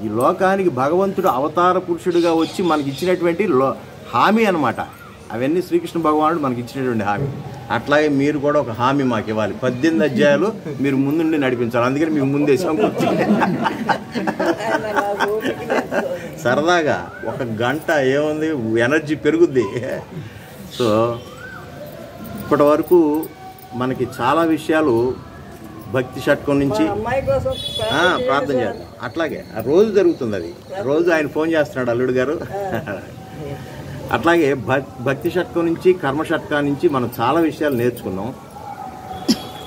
ఈ లోకానికి భగవంతుడు అవతార పురుషుడిగా వచ్చి మనకి ఇచ్చినటువంటి హామీ అన్నమాట. అవన్నీ శ్రీకృష్ణ భగవానుడు మనకి ఇచ్చినటువంటి హామీ. అట్లాగే మీరు కూడా ఒక హామీ మాకు ఇవ్వాలి. 18 అధ్యాయాలు మీరు ముందుండి నడిపించాలి. అందుకని మేము ముందేసాం. సరదాగా 1 గంట ఏముంది, ఎనర్జీ పెరుగుద్ది. సో ఇప్పటి వరకు మనకి చాలా విషయాలు భక్తి షట్కం నుంచి ప్రార్థన చేద్దాం. అట్లాగే రోజు జరుగుతుంది అది. రోజు ఆయన ఫోన్ చేస్తున్నాడు అల్లుడు గారు. అట్లాగే భక్తి షట్కం నుంచి కర్మ షట్కం నుంచి మనం చాలా విషయాలు నేర్చుకున్నాం.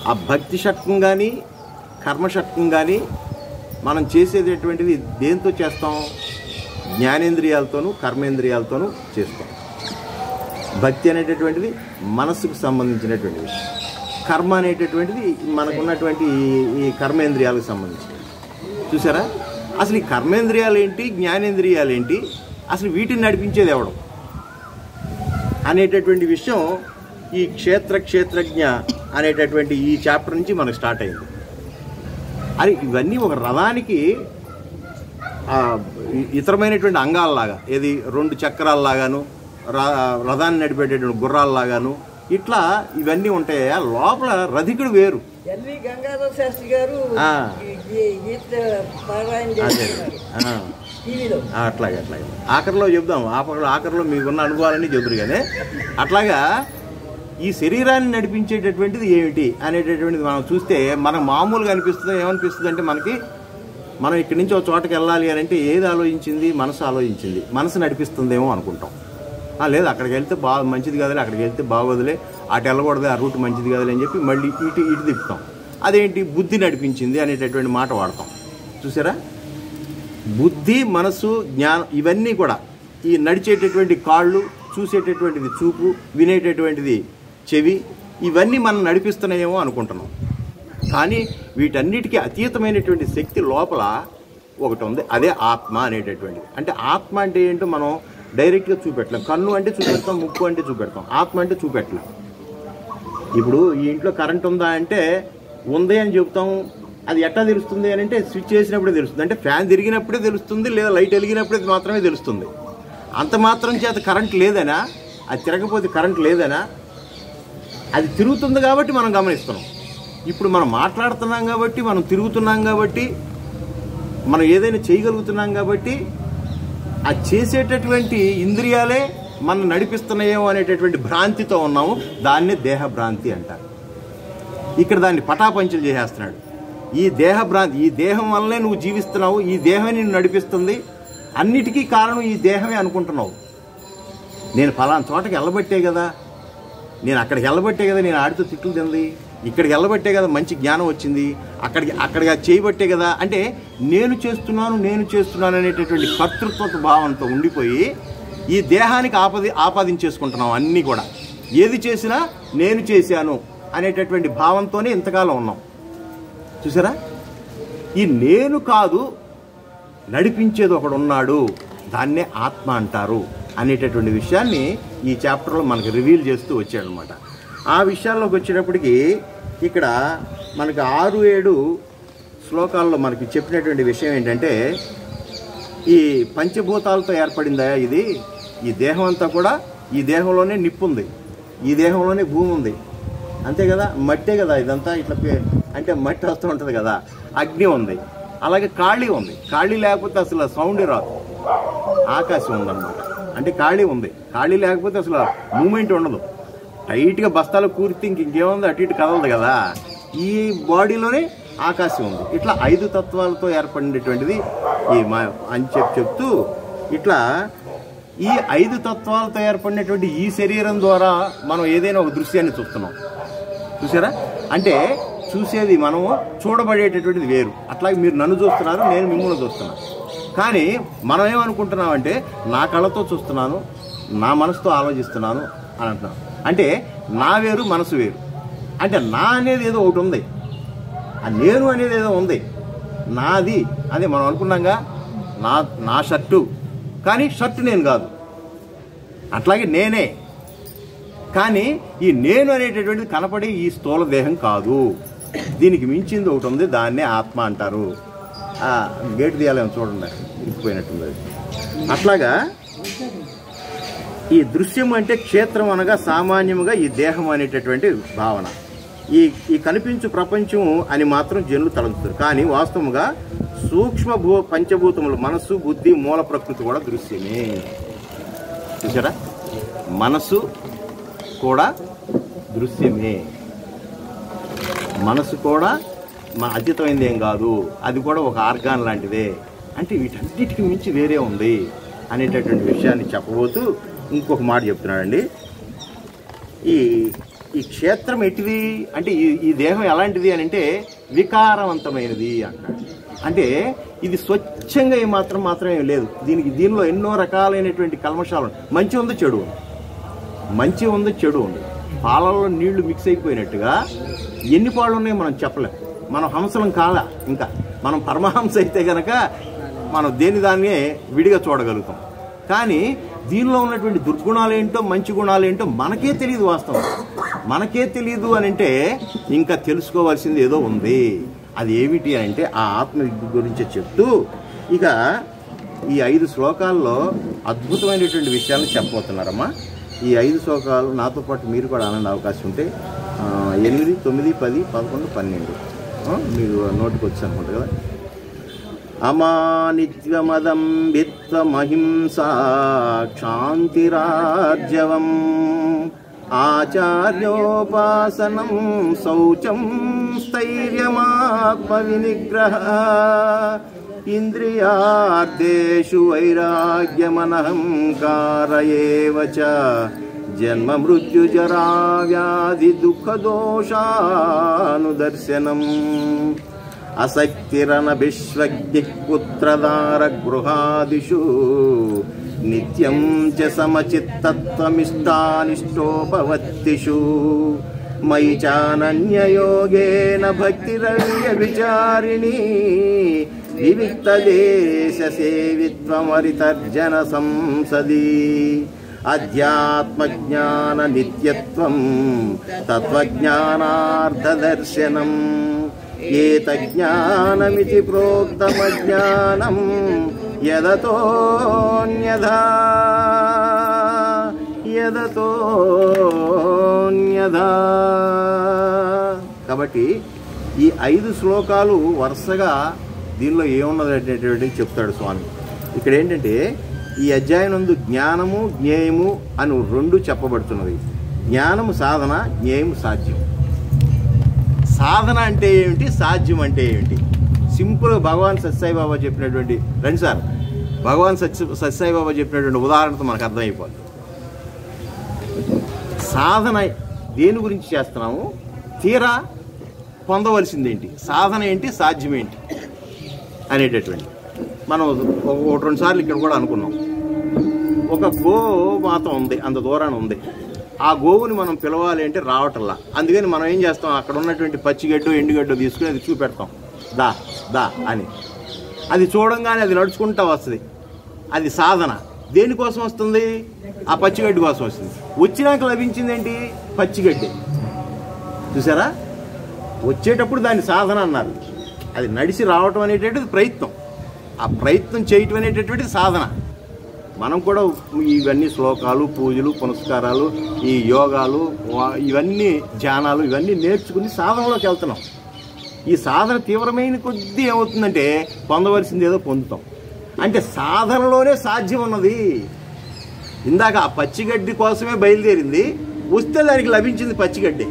ఆ భక్తి షట్కం కానీ కర్మ షట్కం కానీ మనం చేసేటటువంటిది దేంతో చేస్తాం? జ్ఞానేంద్రియాలతోనూ కర్మేంద్రియాలతోనూ చేస్తాం. భక్తి అనేటటువంటిది మనస్సుకు సంబంధించినటువంటి విషయం. కర్మ అనేటటువంటిది మనకున్నటువంటి ఈ కర్మేంద్రియాలకు సంబంధించినది. చూసారా, అసలు ఈ కర్మేంద్రియాలు ఏంటి, జ్ఞానేంద్రియాలు ఏంటి, అసలు వీటిని నడిపించేది ఎవడం అనేటటువంటి విషయం ఈ క్షేత్రజ్ఞ అనేటటువంటి ఈ చాప్టర్ నుంచి మనకు స్టార్ట్ అయింది. అది ఇవన్నీ ఒక రథానికి ఇతరమైనటువంటి అంగాలలాగా, ఏది 2 చక్రాలలాగాను, రథాన్ని నడిపేటటువంటి గుర్రాలలాగాను, ఇట్లా ఇవన్నీ ఉంటాయి. లోపల రథికుడు వేరు. గంగాధర్ శాస్త్రి గారు అట్లాగే ఆఖరిలో చెప్దాం. ఆఖరిలో మీకున్న అనుభవాలన్నీ చెబుతారు. కానీ అట్లాగా ఈ శరీరాన్ని నడిపించేటటువంటిది ఏమిటి అనేటటువంటిది మనం చూస్తే మనకు మామూలుగా అనిపిస్తుంది. ఏమనిపిస్తుంది అంటే మనం ఇక్కడి నుంచి ఒక చోటకి వెళ్ళాలి అని అంటే ఏది ఆలోచించింది? మనసు ఆలోచించింది. మనసు నడిపిస్తుందేమో అనుకుంటాం. లేదు, అక్కడికి వెళ్తే మంచిది కదలే, అక్కడికి వెళ్తే బాగోదులే, అటు వెళ్ళకూడదు, ఆ రూట్ మంచిది కదలే అని చెప్పి మళ్ళీ ఇటు తిప్పుతాం. అదేంటి? బుద్ధి నడిపించింది అనేటటువంటి మాట వాడతాం. చూసారా, బుద్ధి, మనసు, జ్ఞానం ఇవన్నీ కూడా ఈ నడిచేటటువంటి కాళ్ళు, చూసేటటువంటిది చూపు, వినేటటువంటిది చెవి, ఇవన్నీ మనం నడిపిస్తున్నాయేమో అనుకుంటున్నాం. కానీ వీటన్నిటికీ అతీతమైనటువంటి శక్తి లోపల ఒకటి ఉంది. అదే ఆత్మ అనేటటువంటిది. అంటే ఆత్మ అంటే ఏంటో మనం డైరెక్ట్గా చూపెట్టలేం. కన్ను అంటే చూపెడతాం, ముక్కు అంటే చూపెడతాం, ఆత్మ అంటే చూపెట్టలేం. ఇప్పుడు ఈ ఇంట్లో కరెంట్ ఉందా అంటే ఉంది అని చెప్తాం. అది ఎట్లా తెలుస్తుంది అని అంటే స్విచ్ చేసినప్పుడే తెలుస్తుంది. అంటే ఫ్యాన్ తిరిగినప్పుడే తెలుస్తుంది, లేదా లైట్ వెలిగినప్పుడే మాత్రమే తెలుస్తుంది. అంత మాత్రం చేత కరెంట్ లేదనా? అది తిరగకపోతే కరెంట్ లేదనా? అది తిరుగుతుంది కాబట్టి మనం గమనిస్తున్నాం. ఇప్పుడు మనం మాట్లాడుతున్నాం కాబట్టి, మనం తిరుగుతున్నాం కాబట్టి, మనం ఏదైనా చేయగలుగుతున్నాం కాబట్టి, ఆ చేసేటటువంటి ఇంద్రియాలే మనం నడిపిస్తున్నాయేమో అనేటటువంటి భ్రాంతితో ఉన్నాము. దాన్నే దేహ భ్రాంతి అంటారు. ఇక్కడ దాన్ని పటాపంచలు చేసేస్తున్నాడు. ఈ దేహ భ్రాంతి, ఈ దేహం వల్లనే నువ్వు జీవిస్తున్నావు, ఈ దేహమే నిన్ను నడిపిస్తుంది, అన్నిటికీ కారణం ఈ దేహమే అనుకుంటున్నావు. నేను ఫలానా చోటకి వెళ్ళబట్టే కదా, నేను అక్కడికి వెళ్ళబట్టే కదా నేను ఆడితో తిట్లు తింది, ఇక్కడికి వెళ్ళబట్టే కదా మంచి జ్ఞానం వచ్చింది, అక్కడికి చేయబట్టే కదా. అంటే నేను చేస్తున్నాను అనేటటువంటి కర్తృత్వ భావంతో ఉండిపోయి ఈ దేహానికి ఆపాదించేసుకుంటున్నాం. అన్నీ కూడా ఏది చేసినా నేను చేశాను అనేటటువంటి భావంతోనే ఇంతకాలం ఉన్నాం. చూసారా, ఈ నేను కాదు, నడిపించేది ఒకడు ఉన్నాడు, దాన్నే ఆత్మ అంటారు అనేటటువంటి విషయాన్ని ఈ చాప్టర్లో మనకి రివీల్ చేస్తూ వచ్చాడనమాట. ఆ విషయాల్లోకి వచ్చేటప్పటికి ఇక్కడ మనకి 6-7 శ్లోకాల్లో మనకి చెప్పినటువంటి విషయం ఏంటంటే, ఈ పంచభూతాలతో ఏర్పడిందా ఇది, ఈ దేహం అంతా కూడా, ఈ దేహంలోనే నిప్పు ఉంది, ఈ దేహంలోనే భూమి ఉంది, అంతే కదా, మట్టే కదా ఇదంతా. ఇట్లా అంటే మట్టి వస్తూ ఉంటుంది కదా, అగ్ని ఉంది, అలాగే ఖాళీ ఉంది. ఖాళీ లేకపోతే అసలు సౌండే రాదు. ఆకాశం ఉందన్నమాట. అంటే ఖాళీ ఉంది, ఖాళీ లేకపోతే అసలు మూమెంట్ ఉండదు. టైట్గా బస్తాలు కూర్తి ఇంకేముంది, అటు ఇటు కదలదు కదా. ఈ బాడీలోనే ఆకాశం ఉంది. ఇట్లా 5 తత్వాలతో ఏర్పడినటువంటిది అని చెప్తూ ఇట్లా ఈ 5 తత్వాలతో ఏర్పడినటువంటి ఈ శరీరం ద్వారా మనం ఏదైనా ఒక దృశ్యాన్ని చూస్తున్నాం. చూసారా, అంటే చూసేది మనము, చూడబడేటటువంటిది వేరు. అట్లాగే మీరు నన్ను చూస్తున్నారు, నేను మిమ్మల్ని చూస్తున్నాను. కానీ మనం ఏమనుకుంటున్నామంటే నా కళ్ళతో చూస్తున్నాను, నా మనసుతో ఆలోచిస్తున్నాను అని అంటున్నాం. అంటే నా వేరు, మనసు వేరు. అంటే నా అనేది ఏదో ఒకటి ఉంది, ఆ నేను అనేది ఏదో ఉంది, నాది అదే మనం అనుకున్నాగా. నా షర్టు, కానీ షర్టు నేను కాదు. అట్లాగే నేనే, కానీ ఈ నేను అనేటటువంటిది కనపడే ఈ స్థూల దేహం కాదు. దీనికి మించింది ఒకటి ఉంది, దాన్నే ఆత్మ అంటారు గేట్ తీయాలేమో చూడండి, ఇరికిపోయినట్టుంది. అట్లాగా ఈ దృశ్యం అంటే క్షేత్రం అనగా సామాన్యముగా ఈ దేహం అనేటటువంటి భావన. ఈ కనిపించు ప్రపంచం అని మాత్రం జనులు తలంచుతారు. కానీ వాస్తవంగా సూక్ష్మ పంచభూతములు మనస్సు, బుద్ధి, మూల ప్రకృతి కూడా దృశ్యమే. చూసారా, మనసు కూడా దృశ్యమే. మనసు కూడా అతీతమైంది ఏం కాదు, అది కూడా ఒక ఆర్గాన్ లాంటిదే. అంటే వీటన్నిటికి మించి వేరే ఉంది అనేటటువంటి విషయాన్ని చెప్పబోతూ ఇంకొక మాట చెప్తున్నాడండి. ఈ క్షేత్రం ఎట్టిది అంటే ఈ దేహం ఎలాంటిది అని అంటే వికారవంతమైనది అంటాడు. అంటే ఇది స్వచ్ఛంగా మాత్రమే లేదు. దీనిలో ఎన్నో రకాలైనటువంటి కల్మషాలు, మంచి ఉంది చెడు ఉంది, మంచి ఉంది చెడు ఉంది. పాలల్లో నీళ్లు మిక్స్ అయిపోయినట్టుగా ఎన్ని పాళ్ళు ఉన్నాయో మనం చెప్పలేం. మనం హంసలం కాదా, ఇంకా మనం పరమహంస అయితే గనక మనం దాన్నే విడిగా చూడగలుగుతాం. కానీ దీనిలో ఉన్నటువంటి దుర్గుణాలు ఏంటో మంచి గుణాలు ఏంటో మనకే తెలియదు. వాస్తవం మనకే తెలియదు అని అంటే ఇంకా తెలుసుకోవాల్సింది ఏదో ఉంది. అది ఏమిటి అని అంటే ఆ ఆత్మ గురించి చెప్తూ ఇక ఈ 5 శ్లోకాల్లో అద్భుతమైనటువంటి విషయాలను చెప్పబోతున్నారమ్మా. ఈ 5 శ్లోకాలు నాతో పాటు మీరు కూడా ఆనంద అవకాశం ఉంటే 8, 9, 10, 11, 12 మీరు నోటికి వచ్చి అనుకుంటా కదా. అమానిత్యమదం విత్వమహింసా క్షాంతిరార్జవం ఆచార్యోపాసనం శౌచం స్థైర్యమాత్మవినిగ్రహ ఇంద్రియార్థేషు వైరాగ్యమనహంకార ఏవ చ జన్మ మృత్యుజరా వ్యాధి దుఃఖదోషానుదర్శనం అసక్తిరనభిష్వజ్ఞ పుత్రదార గృహాదిషు నిత్యం చ సమచిత్తత్వమిష్టానిష్టోపవత్తిషు మయి చానన్యయోగేన భక్తిరవ్య విచారిణి వివిక్తదేశ సేవిత్వమరితర్జన సంసది అధ్యాత్మజ్ఞాన నిత్యత్వం తత్వజ్ఞానార్థదర్శనం ఏతజ్ఞానమితి ప్రోక్తమజ్ఞానం యదతోన్యథా. కాబట్టి ఈ 5 శ్లోకాలు వరుసగా దీనిలో ఏమున్నదనేటువంటిది చెప్తాడు స్వామి. ఇక్కడ ఏంటంటే ఈ అధ్యాయం నందు జ్ఞానము జ్ఞేయము అని 2 చెప్పబడుతున్నది. జ్ఞానము సాధన, జ్ఞేయము సాధ్యం. సాధన అంటే ఏమిటి, సాధ్యం అంటే ఏమిటి? సింపుల్గా భగవాన్ సత్యసాయిబాబా చెప్పినటువంటి రండి సార్ భగవాన్ సత్యసాయిబాబా చెప్పినటువంటి ఉదాహరణతో మనకు అర్థమైపోతుంది. సాధన దేని గురించి చేస్తున్నాము, తీరా పొందవలసింది ఏంటి, సాధన ఏంటి, సాధ్యం ఏంటి అనేటటువంటి మనం 1-2 సార్లు ఇక్కడ కూడా అనుకున్నాం. ఒక గోమాత ఉంది, అంత దూరాన్ని ఉంది. ఆ గోవుని మనం పిలవాలి అంటే రావటంలా. అందుకని మనం ఏం చేస్తాం, అక్కడ ఉన్నటువంటి పచ్చిగడ్డో ఎండుగడ్డో తీసుకుని అది చూపెడతాం, దా దా అని. అది చూడంగానే అది నడుచుకుంటూ వస్తుంది. అది సాధన. దేనికోసం వస్తుంది, ఆ పచ్చిగడ్డి కోసం వస్తుంది. వచ్చినాక లభించింది ఏంటి, పచ్చిగడ్డి. చూసారా, వచ్చేటప్పుడు దాన్ని సాధన అన్నారు. అది నడిచి రావటం అనేటటువంటిది ప్రయత్నం, ఆ ప్రయత్నం చేయటం అనేటటువంటిది సాధన. మనం కూడా ఇవన్నీ శ్లోకాలు, పూజలు, పునస్కారాలు, ఈ యోగాలు, ఇవన్నీ ధ్యానాలు, ఇవన్నీ నేర్చుకుని సాధనలోకి వెళ్తున్నాం. ఈ సాధన తీవ్రమైన కొద్దీ ఏమవుతుందంటే పొందవలసింది ఏదో పొందుతాం. అంటే సాధనలోనే సాధ్యం ఉన్నది. ఇందాక ఆ పచ్చిగడ్డి కోసమే బయలుదేరింది, వస్తే దానికి లభించింది పచ్చిగడ్డి.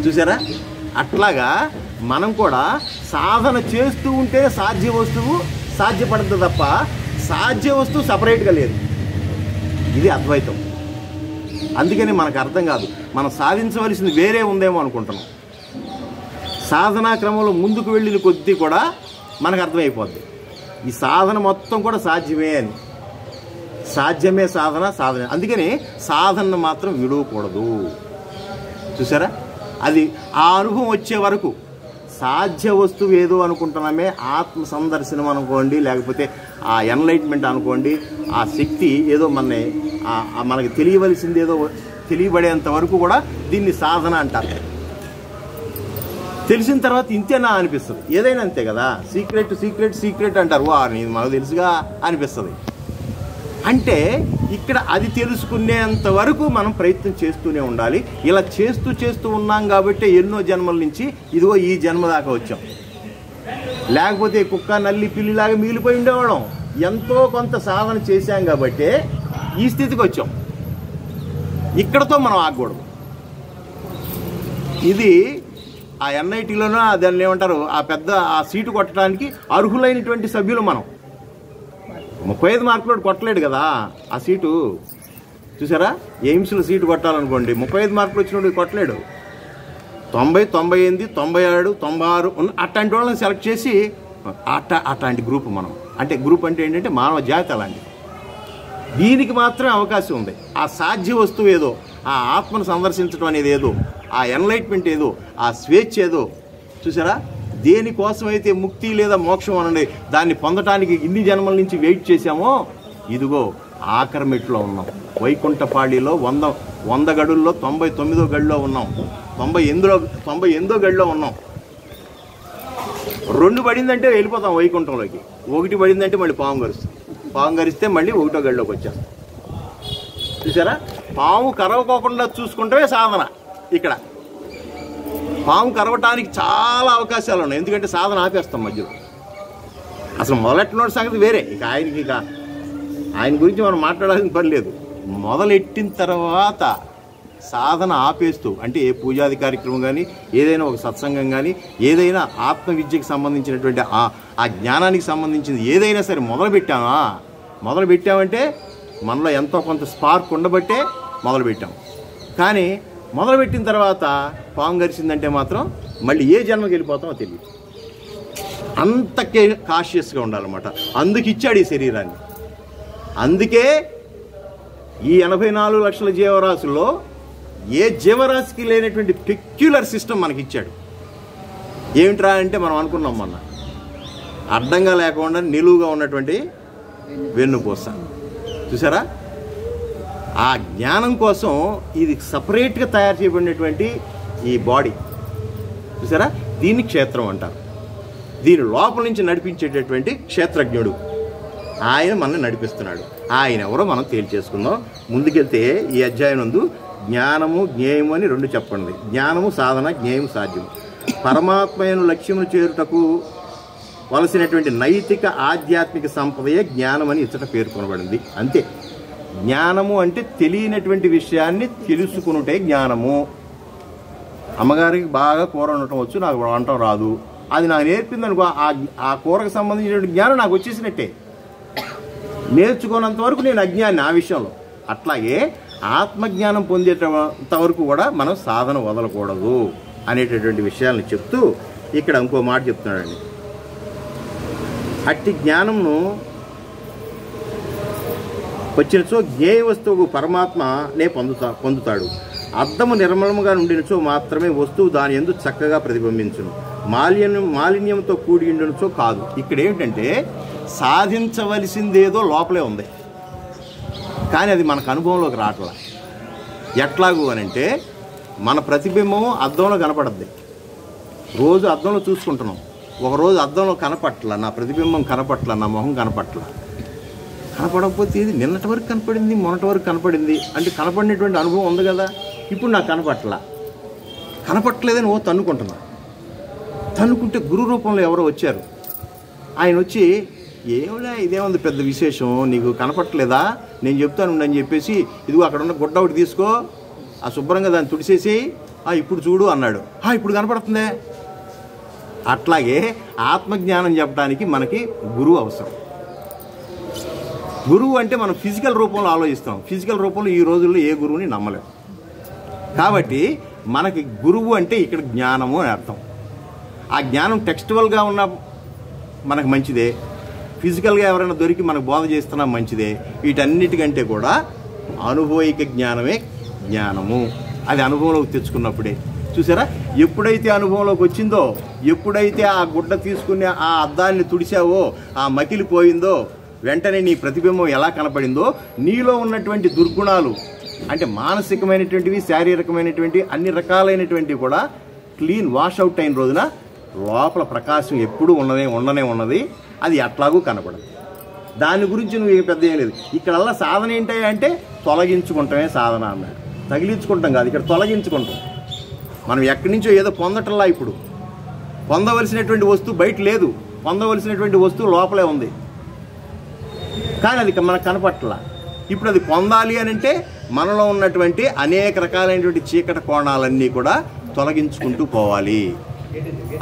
చూసారా, అట్లాగా మనం కూడా సాధన చేస్తూ ఉంటే సాధ్య వస్తువు సాధ్యపడుతుంది తప్ప సాధ్య వస్తువు సపరేట్గా లేదు. ఇది అద్వైతం. అందుకని మనకు అర్థం కాదు, మనం సాధించవలసింది వేరే ఉందేమో అనుకుంటున్నాం. సాధనా క్రమంలో ముందుకు వెళ్ళిన కొద్దీ కూడా మనకు అర్థమైపోద్ది ఈ సాధన మొత్తం కూడా సాధ్యమే అని. సాధ్యమే సాధన, సాధన. అందుకని సాధనను మాత్రం విడవకూడదు. చూసారా, అది ఆ అనుభవం వచ్చే వరకు సాధ్య వస్తువు ఏదో అనుకుంటున్నామే, ఆత్మ సందర్శనం అనుకోండి, లేకపోతే ఆ ఎన్లైట్మెంట్ అనుకోండి, ఆ శక్తి ఏదో మనకి తెలియవలసింది ఏదో తెలియబడేంత వరకు కూడా దీన్ని సాధన అంటారు. తెలిసిన తర్వాత ఇంతేనా అనిపిస్తుంది. ఏదైనా అంతే కదా, సీక్రెట్ సీక్రెట్ సీక్రెట్ అంటారు, వా నీది మాకు తెలుసుగా అనిపిస్తుంది. అంటే ఇక్కడ అది తెలుసుకునేంత వరకు మనం ప్రయత్నం చేస్తూనే ఉండాలి. ఇలా చేస్తూ ఉన్నాం కాబట్టి ఎన్నో జన్మల నుంచి ఇదిగో ఈ జన్మ దాకా వచ్చాం. లేకపోతే కుక్క నల్లి పిల్లిలాగా మిగిలిపోయి ఉండేవాళ్ళం. ఎంతో కొంత సాధన చేశాం కాబట్టి ఈ స్థితికి వచ్చాం. ఇక్కడతో మనం ఆగకూడదు. ఇది ఆ ఎన్ఐటీలోనూ దాన్ని ఏమంటారు, ఆ పెద్ద ఆ సీటు కొట్టడానికి అర్హులైనటువంటి సభ్యులు మనం. 35 మార్కులు కొట్టలేడు కదా ఆ సీటు. చూసారా, ఎయిమ్స్లో సీటు కొట్టాలనుకోండి 35 మార్కులు వచ్చినప్పుడు కొట్టలేడు. 90, 98, 97, 96 అట్లాంటి వాళ్ళని సెలెక్ట్ చేసి అట్లాంటి గ్రూప్ మనం. అంటే గ్రూప్ అంటే ఏంటంటే మానవ జాతి అలాంటి. దీనికి మాత్రమే అవకాశం ఉంది. ఆ సాధ్య వస్తువు ఏదో, ఆ ఆత్మను సందర్శించడం అనేది ఏదో, ఆ ఎన్లైట్మెంట్ ఏదో, ఆ స్వేచ్ఛ ఏదో, చూసారా, దేనికోసమైతే ముక్తి లేదా మోక్షం అనండి దాన్ని పొందటానికి ఇన్ని జన్మల నుంచి వెయిట్ చేశామో, ఇదిగో ఆఖరి మెట్లో ఉన్నాం. వైకుంఠపాళిలో 100 గడుల్లో 99వ గడిలో ఉన్నాం. 98వ గడిలో ఉన్నాం. 2 పడిందంటే వెళ్ళిపోతాం వైకుంఠంలోకి. 1 పడిందంటే మళ్ళీ పాము గరుస్తాం. పాము గరిస్తే మళ్ళీ 1వ గడిలోకి వచ్చేస్తాం. చూసారా, పాము కరవకోకుండా చూసుకుంటే సాధన. ఇక్కడ పాము కరవటానికి చాలా అవకాశాలు ఉన్నాయి. ఎందుకంటే సాధన ఆపేస్తాం మధ్యలో. అసలు మొదలెట్టినోడి సంగతి వేరే. ఆయన గురించి మనం మాట్లాడాల్సిన పని లేదు. మొదలెట్టిన తర్వాత సాధన ఆపేస్తూ, అంటే ఏ పూజాది కార్యక్రమం కానీ, ఏదైనా ఒక సత్సంగం కానీ, ఏదైనా ఆత్మవిద్యకు సంబంధించినటువంటి ఆ జ్ఞానానికి సంబంధించింది ఏదైనా సరే మొదలుపెట్టామంటే మనలో ఎంతో కొంత స్పార్క్ ఉండబట్టే మొదలుపెట్టాం. కానీ మొదలుపెట్టిన తర్వాత పాము గరిచిందంటే మాత్రం మళ్ళీ ఏ జన్మకి వెళ్ళిపోతామో తెలియదు. అంత కాషియస్గా ఉండాలన్నమాట. అందుకు ఇచ్చాడు ఈ శరీరాన్ని. అందుకే ఈ 84 లక్షల జీవరాశుల్లో ఏ జీవరాశికి లేనటువంటి పెక్యులర్ సిస్టమ్ మనకి ఇచ్చాడు. ఏమిట్రా అంటే మనం అనుకున్నాం మొన్న, అడ్డంగా లేకుండా నిలువుగా ఉన్నటువంటి వెన్నుపూస. చూసారా, ఆ జ్ఞానం కోసం ఇది సపరేట్గా తయారు చేయబడినటువంటి ఈ బాడీ. చూసారా, దీన్ని క్షేత్రం అంటారు. దీని లోపల నుంచి నడిపించేటటువంటి క్షేత్రజ్ఞుడు ఆయన మనల్ని నడిపిస్తున్నాడు. ఆయన ఎవరో మనం తేల్చేసుకుందాం. ముందుకెళ్తే ఈ అధ్యాయం నందు జ్ఞానము జ్ఞేయము అని 2 చెప్పండి. జ్ఞానము సాధన, జ్ఞేయము సాధ్యం. పరమాత్మను లక్ష్యమును చేరుటకు వలసినటువంటి నైతిక ఆధ్యాత్మిక సంపదయే జ్ఞానం అని ఇచ్చట పేర్కొనబడింది. అంతే. జ్ఞానము అంటే తెలియనటువంటి విషయాన్ని తెలుసుకునుటే జ్ఞానము. అమ్మగారికి బాగా కూర ఉండటం వచ్చు, నాకు వంటం రాదు, అది నాకు నేర్పింది అనుకో, ఆ కూరకు సంబంధించినటువంటి జ్ఞానం నాకు వచ్చేసినట్టే. నేర్చుకున్నంత వరకు నేను అజ్ఞాని ఆ విషయంలో. అట్లాగే ఆత్మజ్ఞానం పొందేటంత వరకు కూడా మనం సాధన వదలకూడదు అనేటటువంటి విషయాలను చెప్తూ ఇక్కడ ఇంకో మాట చెప్తున్నాడండి. అట్టి జ్ఞానంను వచ్చినచో జ్ఞేయ వస్తువు పరమాత్మనే పొందుతాడు. అర్థము నిర్మలముగా ఉండినచో మాత్రమే వస్తువు దాని యందు చక్కగా ప్రతిబింబించును. మాలిన్యంతో కూడి ఉండినచో కాదు. ఇక్కడ ఏమిటంటే సాధించవలసిందేదో లోపలే ఉంది, కానీ అది మనకు అనుభవంలోకి రావట్లా. ఎట్లాగూ అనంటే మన ప్రతిబింబం అద్దంలో కనపడద్ది. రోజు అద్దంలో చూసుకుంటున్నాం, ఒకరోజు అద్దంలో కనపట్ల, నా ప్రతిబింబం కనపట్ల, నా మొహం కనపట్ల. కనపడకపోతే ఇది నిన్నటి వరకు కనపడింది, మొన్నటి వరకు కనపడింది అంటే కనపడినటువంటి అనుభవం ఉంది కదా. ఇప్పుడు నాకు కనపట్లేదని తన్నుకుంటున్నా. తన్నుకుంటే గురు రూపంలో ఎవరో వచ్చారు. ఆయన వచ్చి, ఏమిలా ఇదేముంది పెద్ద విశేషం, నీకు కనపట్లేదా, నేను చెప్తాను అని చెప్పేసి, ఇదిగో అక్కడ ఉన్న గుడ్డ ఒకటి తీసుకో, ఆ శుభ్రంగా దాన్ని తుడిసేసి ఇప్పుడు చూడు అన్నాడు. ఇప్పుడు కనపడుతుందే. అట్లాగే ఆత్మజ్ఞానం చెప్పడానికి మనకి గురువు అవసరం. గురువు అంటే మనం ఫిజికల్ రూపంలో ఆలోచిస్తాం. ఫిజికల్ రూపంలో ఈ రోజుల్లో ఏ గురువుని నమ్మలేం. కాబట్టి మనకి గురువు అంటే ఇక్కడ జ్ఞానము అని అర్థం. ఆ జ్ఞానం టెక్స్టువల్గా ఉన్న మనకు మంచిదే, ఫిజికల్గా ఎవరైనా దొరికి మనకు బోధ చేస్తున్నా మంచిదే. వీటన్నిటికంటే కూడా అనుభవిక జ్ఞానమే జ్ఞానము. అది అనుభవంలోకి తెచ్చుకున్నప్పుడే. చూసారా, ఎప్పుడైతే అనుభవంలోకి వచ్చిందో, ఎప్పుడైతే ఆ గుడ్డ తీసుకుని ఆ అద్దాన్ని తుడిచావో, ఆ మకిలిపోయిందో, వెంటనే నీ ప్రతిబింబం ఎలా కనపడిందో, నీలో ఉన్నటువంటి దుర్గుణాలు అంటే మానసికమైనటువంటివి, శారీరకమైనటువంటి అన్ని రకాలైనటువంటివి కూడా క్లీన్ వాష్ అవుట్ అయిన రోజున లోపల ప్రకాశం ఎప్పుడూ ఉండనే ఉన్నది. అది ఎట్లాగూ కనపడదు. దాని గురించి నువ్వు ఏం పెద్ద ఏం లేదు. ఇక్కడల్లా సాధన ఏంటి అంటే తొలగించుకుంటామే సాధన అన్నాడు. తగిలించుకుంటాం కాదు, ఇక్కడ తొలగించుకుంటాం. మనం ఎక్కడి నుంచో ఏదో పొందటంలా. ఇప్పుడు పొందవలసినటువంటి వస్తువు బయట లేదు, పొందవలసినటువంటి వస్తువు లోపలే ఉంది, కానీ అది మనకు కనపట్లా. ఇప్పుడు అది పొందాలి అని అంటే మనలో ఉన్నటువంటి అనేక రకాలైనటువంటి చీకటి కోణాలన్నీ కూడా తొలగించుకుంటూ పోవాలి.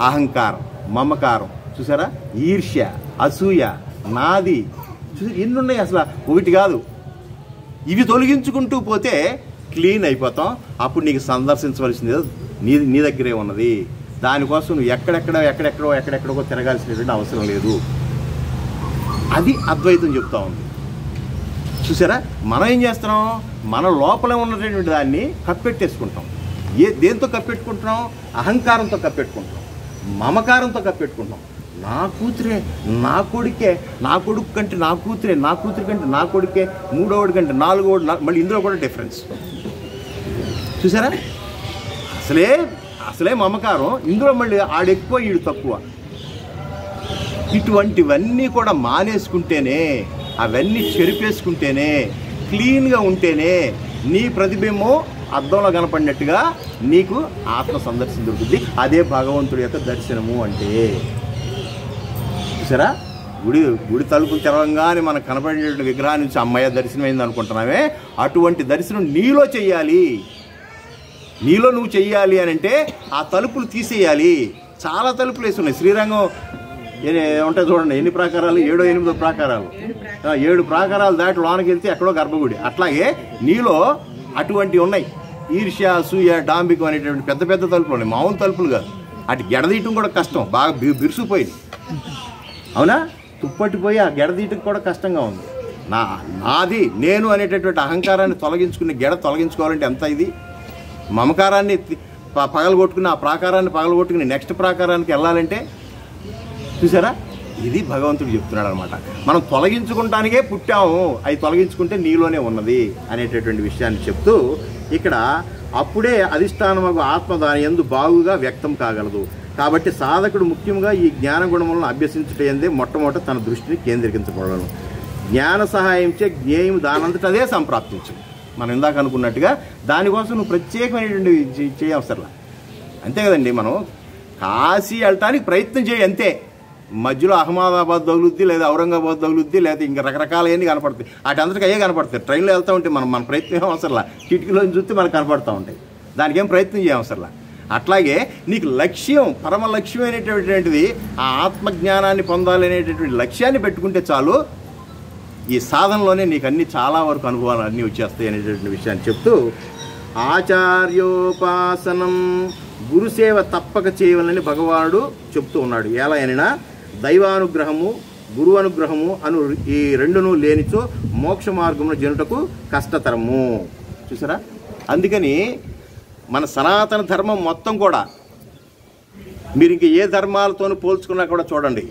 అహంకారం, మమకారం, చూసారా, ఈర్ష్య, అసూయ, నాది, చూసి ఎన్ని ఉన్నాయి అసలు, ఒకటి కాదు. ఇవి తొలగించుకుంటూ పోతే క్లీన్ అయిపోతాం. అప్పుడు నీకు సందర్శించవలసింది నీ దగ్గరే ఉన్నది. దానికోసం నువ్వు ఎక్కడెక్కడో తిరగాల్సినటువంటి అవసరం లేదు. అది అద్వైతం చెప్తా ఉంది. చూసారా, మనం ఏం చేస్తున్నాం, మన లోపల ఉన్నటువంటి దాన్ని కప్పెట్టేసుకుంటాం. దేంతో కప్పెట్టుకుంటున్నాం? అహంకారంతో కప్పెట్టుకుంటాం, మమకారంతో కప్పెట్టుకుంటాం. నా కూతురే, నా కొడుకే, నా కొడుకు కంటే నా కూతురే, నా కూతురి కంటే నా కొడుకే, మూడోవాడి కంటే నాలుగోవాడు, మళ్ళీ ఇందులో కూడా డిఫరెన్స్. చూసారా, అసలే మమకారం, ఇందులో మళ్ళీ ఆడెక్కువ ఈడు తక్కువ. ఇటువంటివన్నీ కూడా మానేసుకుంటేనే, అవన్నీ చెరిపేసుకుంటేనే, క్లీన్గా ఉంటేనే నీ ప్రతిబింబం అద్దంలో కనపడినట్టుగా నీకు ఆత్మ సందర్శన దొరుకుతుంది. అదే భగవంతుడి యొక్క దర్శనము అంటే. చూసారా, గుడి తలుపులు తెరవంగానే మనకు కనపడినటువంటి విగ్రహం నుంచి అమ్మాయి దర్శనమైంది అనుకుంటున్నామే, అటువంటి దర్శనం నీలో చెయ్యాలి. నీలో నువ్వు చెయ్యాలి అని అంటే ఆ తలుపులు తీసేయాలి. చాలా తలుపులు వేసి ఉన్నాయి. శ్రీరంగం ఉంటాయి చూడండి, ఎన్ని ప్రాకారాలు, 7-8 ప్రాకారాలు, 7 ప్రాకారాలు దాటి లోనకి వెళ్తే ఎక్కడో గర్భగుడి. అట్లాగే నీలో అటువంటివి ఉన్నాయి. ఈర్ష్య, అసూయ, డాంబికం అనేటువంటి పెద్ద పెద్ద తలుపులు ఉన్నాయి, మామూలు తలుపులు కాదు. అటు గెడదీయటం కూడా కష్టం, బాగా బిరుసుపోయింది. అవునా, తుప్పట్టిపోయి ఆ గెడదీయటం కూడా కష్టంగా ఉంది. నాది నేను అనేటటువంటి అహంకారాన్ని తొలగించుకుని తొలగించుకోవాలంటే ఎంత ఇది. మమకారాన్ని పగలగొట్టుకుని, ఆ ప్రాకారాన్ని పగలగొట్టుకుని నెక్స్ట్ ప్రాకారానికి వెళ్ళాలంటే చూసారా, ఇది భగవంతుడు చెప్తున్నాడు అనమాట. మనం తొలగించుకుంటానికే పుట్టాము, అవి తొలగించుకుంటే నీలోనే ఉన్నది అనేటటువంటి విషయాన్ని చెప్తూ ఇక్కడ అప్పుడే అధిష్టానమగు ఆత్మ దాని యందు బాగుగా వ్యక్తం కాగలదు. కాబట్టి సాధకుడు ముఖ్యంగా ఈ జ్ఞాన గుణములను అభ్యసించుటందే మొట్టమొదట తన దృష్టిని కేంద్రీకరించబడను. జ్ఞాన సహాయంచే జ్ఞేయం దానంతట అదే సంప్రాప్తించు. మనం ఇందాక అనుకున్నట్టుగా దానికోసం నువ్వు ప్రత్యేకమైనటువంటి చేయవసరలా. అంతే కదండి, మనం కాశీ వెళ్ళటానికి ప్రయత్నం చేయి అంతే. మధ్యలో అహ్మదాబాద్ తగులుద్ది, లేదా ఔరంగాబాద్ తగులుద్ది, లేదా ఇంకా రకరకాలన్నీ కనపడతాయి. వాటి అందరికీ అయ్యే కనపడతాయి. ట్రైన్లో వెళ్తూ ఉంటే మన ప్రయత్నం ఏం అవసరంలా, కిటికీలో చూస్తే మనకు కనపడుతూ ఉంటాయి. దానికి ఏం ప్రయత్నం చేయవసరంలా. అట్లాగే నీకు లక్ష్యం, పరమ లక్ష్యం అనేటటువంటిది ఆ ఆత్మజ్ఞానాన్ని పొందాలి అనేటటువంటి లక్ష్యాన్ని పెట్టుకుంటే చాలు. ఈ సాధనలోనే నీకు అన్ని చాలా వరకు అనుభవాలు అన్నీ వచ్చేస్తాయి అనేటటువంటి విషయాన్ని చెప్తూ, ఆచార్యోపాసనం గురుసేవ తప్పక చేయవాలని భగవానుడు చెప్తూ ఉన్నాడు. ఎలా అయినా దైవానుగ్రహము, గురు అనుగ్రహము అను ఈ రెండును లేనిచో మోక్ష మార్గమును జనుటకు కష్టతరము. చూసారా, అందుకని మన సనాతన ధర్మం మొత్తం కూడా మీరు ఇంక ఏ ధర్మాలతోనూ పోల్చుకున్నా కూడా చూడండి,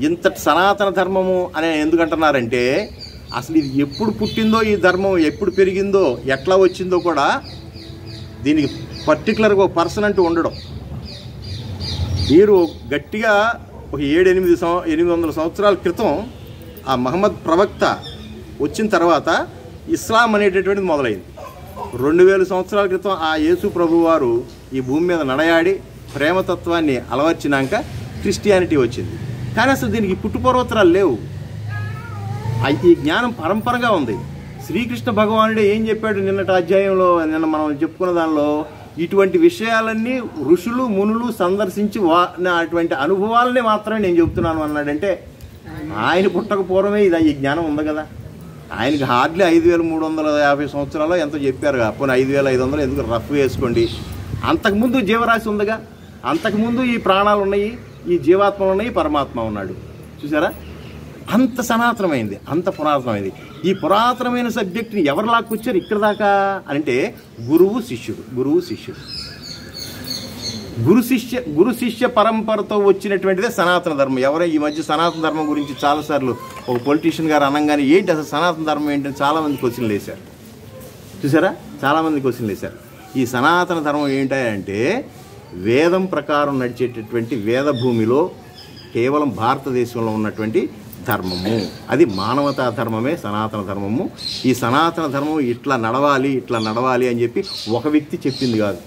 ఇంతటి సనాతన ధర్మము అని ఎందుకంటున్నారంటే అసలు ఇది ఎప్పుడు పుట్టిందో, ఈ ధర్మం ఎప్పుడు పెరిగిందో, ఎట్లా వచ్చిందో కూడా దీనికి పర్టికులర్గా ఒక పర్సన్ అంటూ ఉండడం. మీరు గట్టిగా ఒక 700-800 సంవత్సరాల క్రితం ఆ మహమ్మద్ ప్రవక్త వచ్చిన తర్వాత ఇస్లాం అనేటటువంటిది మొదలైంది. 2000 సంవత్సరాల క్రితం ఆ యేసు ప్రభు వారు ఈ భూమి మీద నడయాడి ప్రేమతత్వాన్ని అలవర్చినాక క్రిస్టియానిటీ వచ్చింది. కానీ అసలు దీనికి పుట్టుపూర్వోత్తరాలు లేవు. ఈ జ్ఞానం పరంపరగా ఉంది. శ్రీకృష్ణ భగవానుడే ఏం చెప్పాడు నిన్నటి అధ్యాయంలో, నిన్న మనం చెప్పుకున్న దానిలో, ఇటువంటి విషయాలన్నీ ఋషులు మునులు సందర్శించి అటువంటి అనుభవాలని మాత్రమే నేను చెబుతున్నాను అన్నాడంటే, ఆయన పుట్టక పూర్వమే ఈ జ్ఞానం ఉంది కదా. ఆయనకి హార్డ్లీ 5350 సంవత్సరాలు ఎంతో చెప్పారు. పోనీ 5500 ఎందుకు రఫ్ వేసుకోండి. అంతకుముందు జీవరాశి ఉందిగా, అంతకుముందు ఈ ప్రాణాలు ఉన్నాయి, ఈ జీవాత్మలు ఉన్నాయి, పరమాత్మ ఉన్నాడు. చూసారా, అంత సనాతనమైంది, అంత పురాతనమైంది. ఈ పురాతనమైన సబ్జెక్ట్ని ఎవరు లాక్కొచ్చారు ఇక్కడ దాకా అంటే గురువు శిష్యుడు, గురువు శిష్యుడు, గురు శిష్య పరంపరతో వచ్చినటువంటిదే సనాతన ధర్మం. ఎవరో ఈ మధ్య సనాతన ధర్మం గురించి చాలాసార్లు ఒక పొలిటీషియన్ గారు అనగానే ఏంటి అసలు సనాతన ధర్మం ఏంటని చాలామంది క్వశ్చన్లు వేశారు. చూసారా, చాలామంది క్వశ్చన్లు వేశారు. ఈ సనాతన ధర్మం ఏంటంటే వేదం ప్రకారం నడిచేటటువంటి వేద భూమిలో కేవలం భారతదేశంలో ఉన్నటువంటి ధర్మము, అది మానవతా ధర్మమే సనాతన ధర్మము. ఈ సనాతన ధర్మం ఇట్లా నడవాలి అని చెప్పి ఒక వ్యక్తి చెప్పింది కాదు.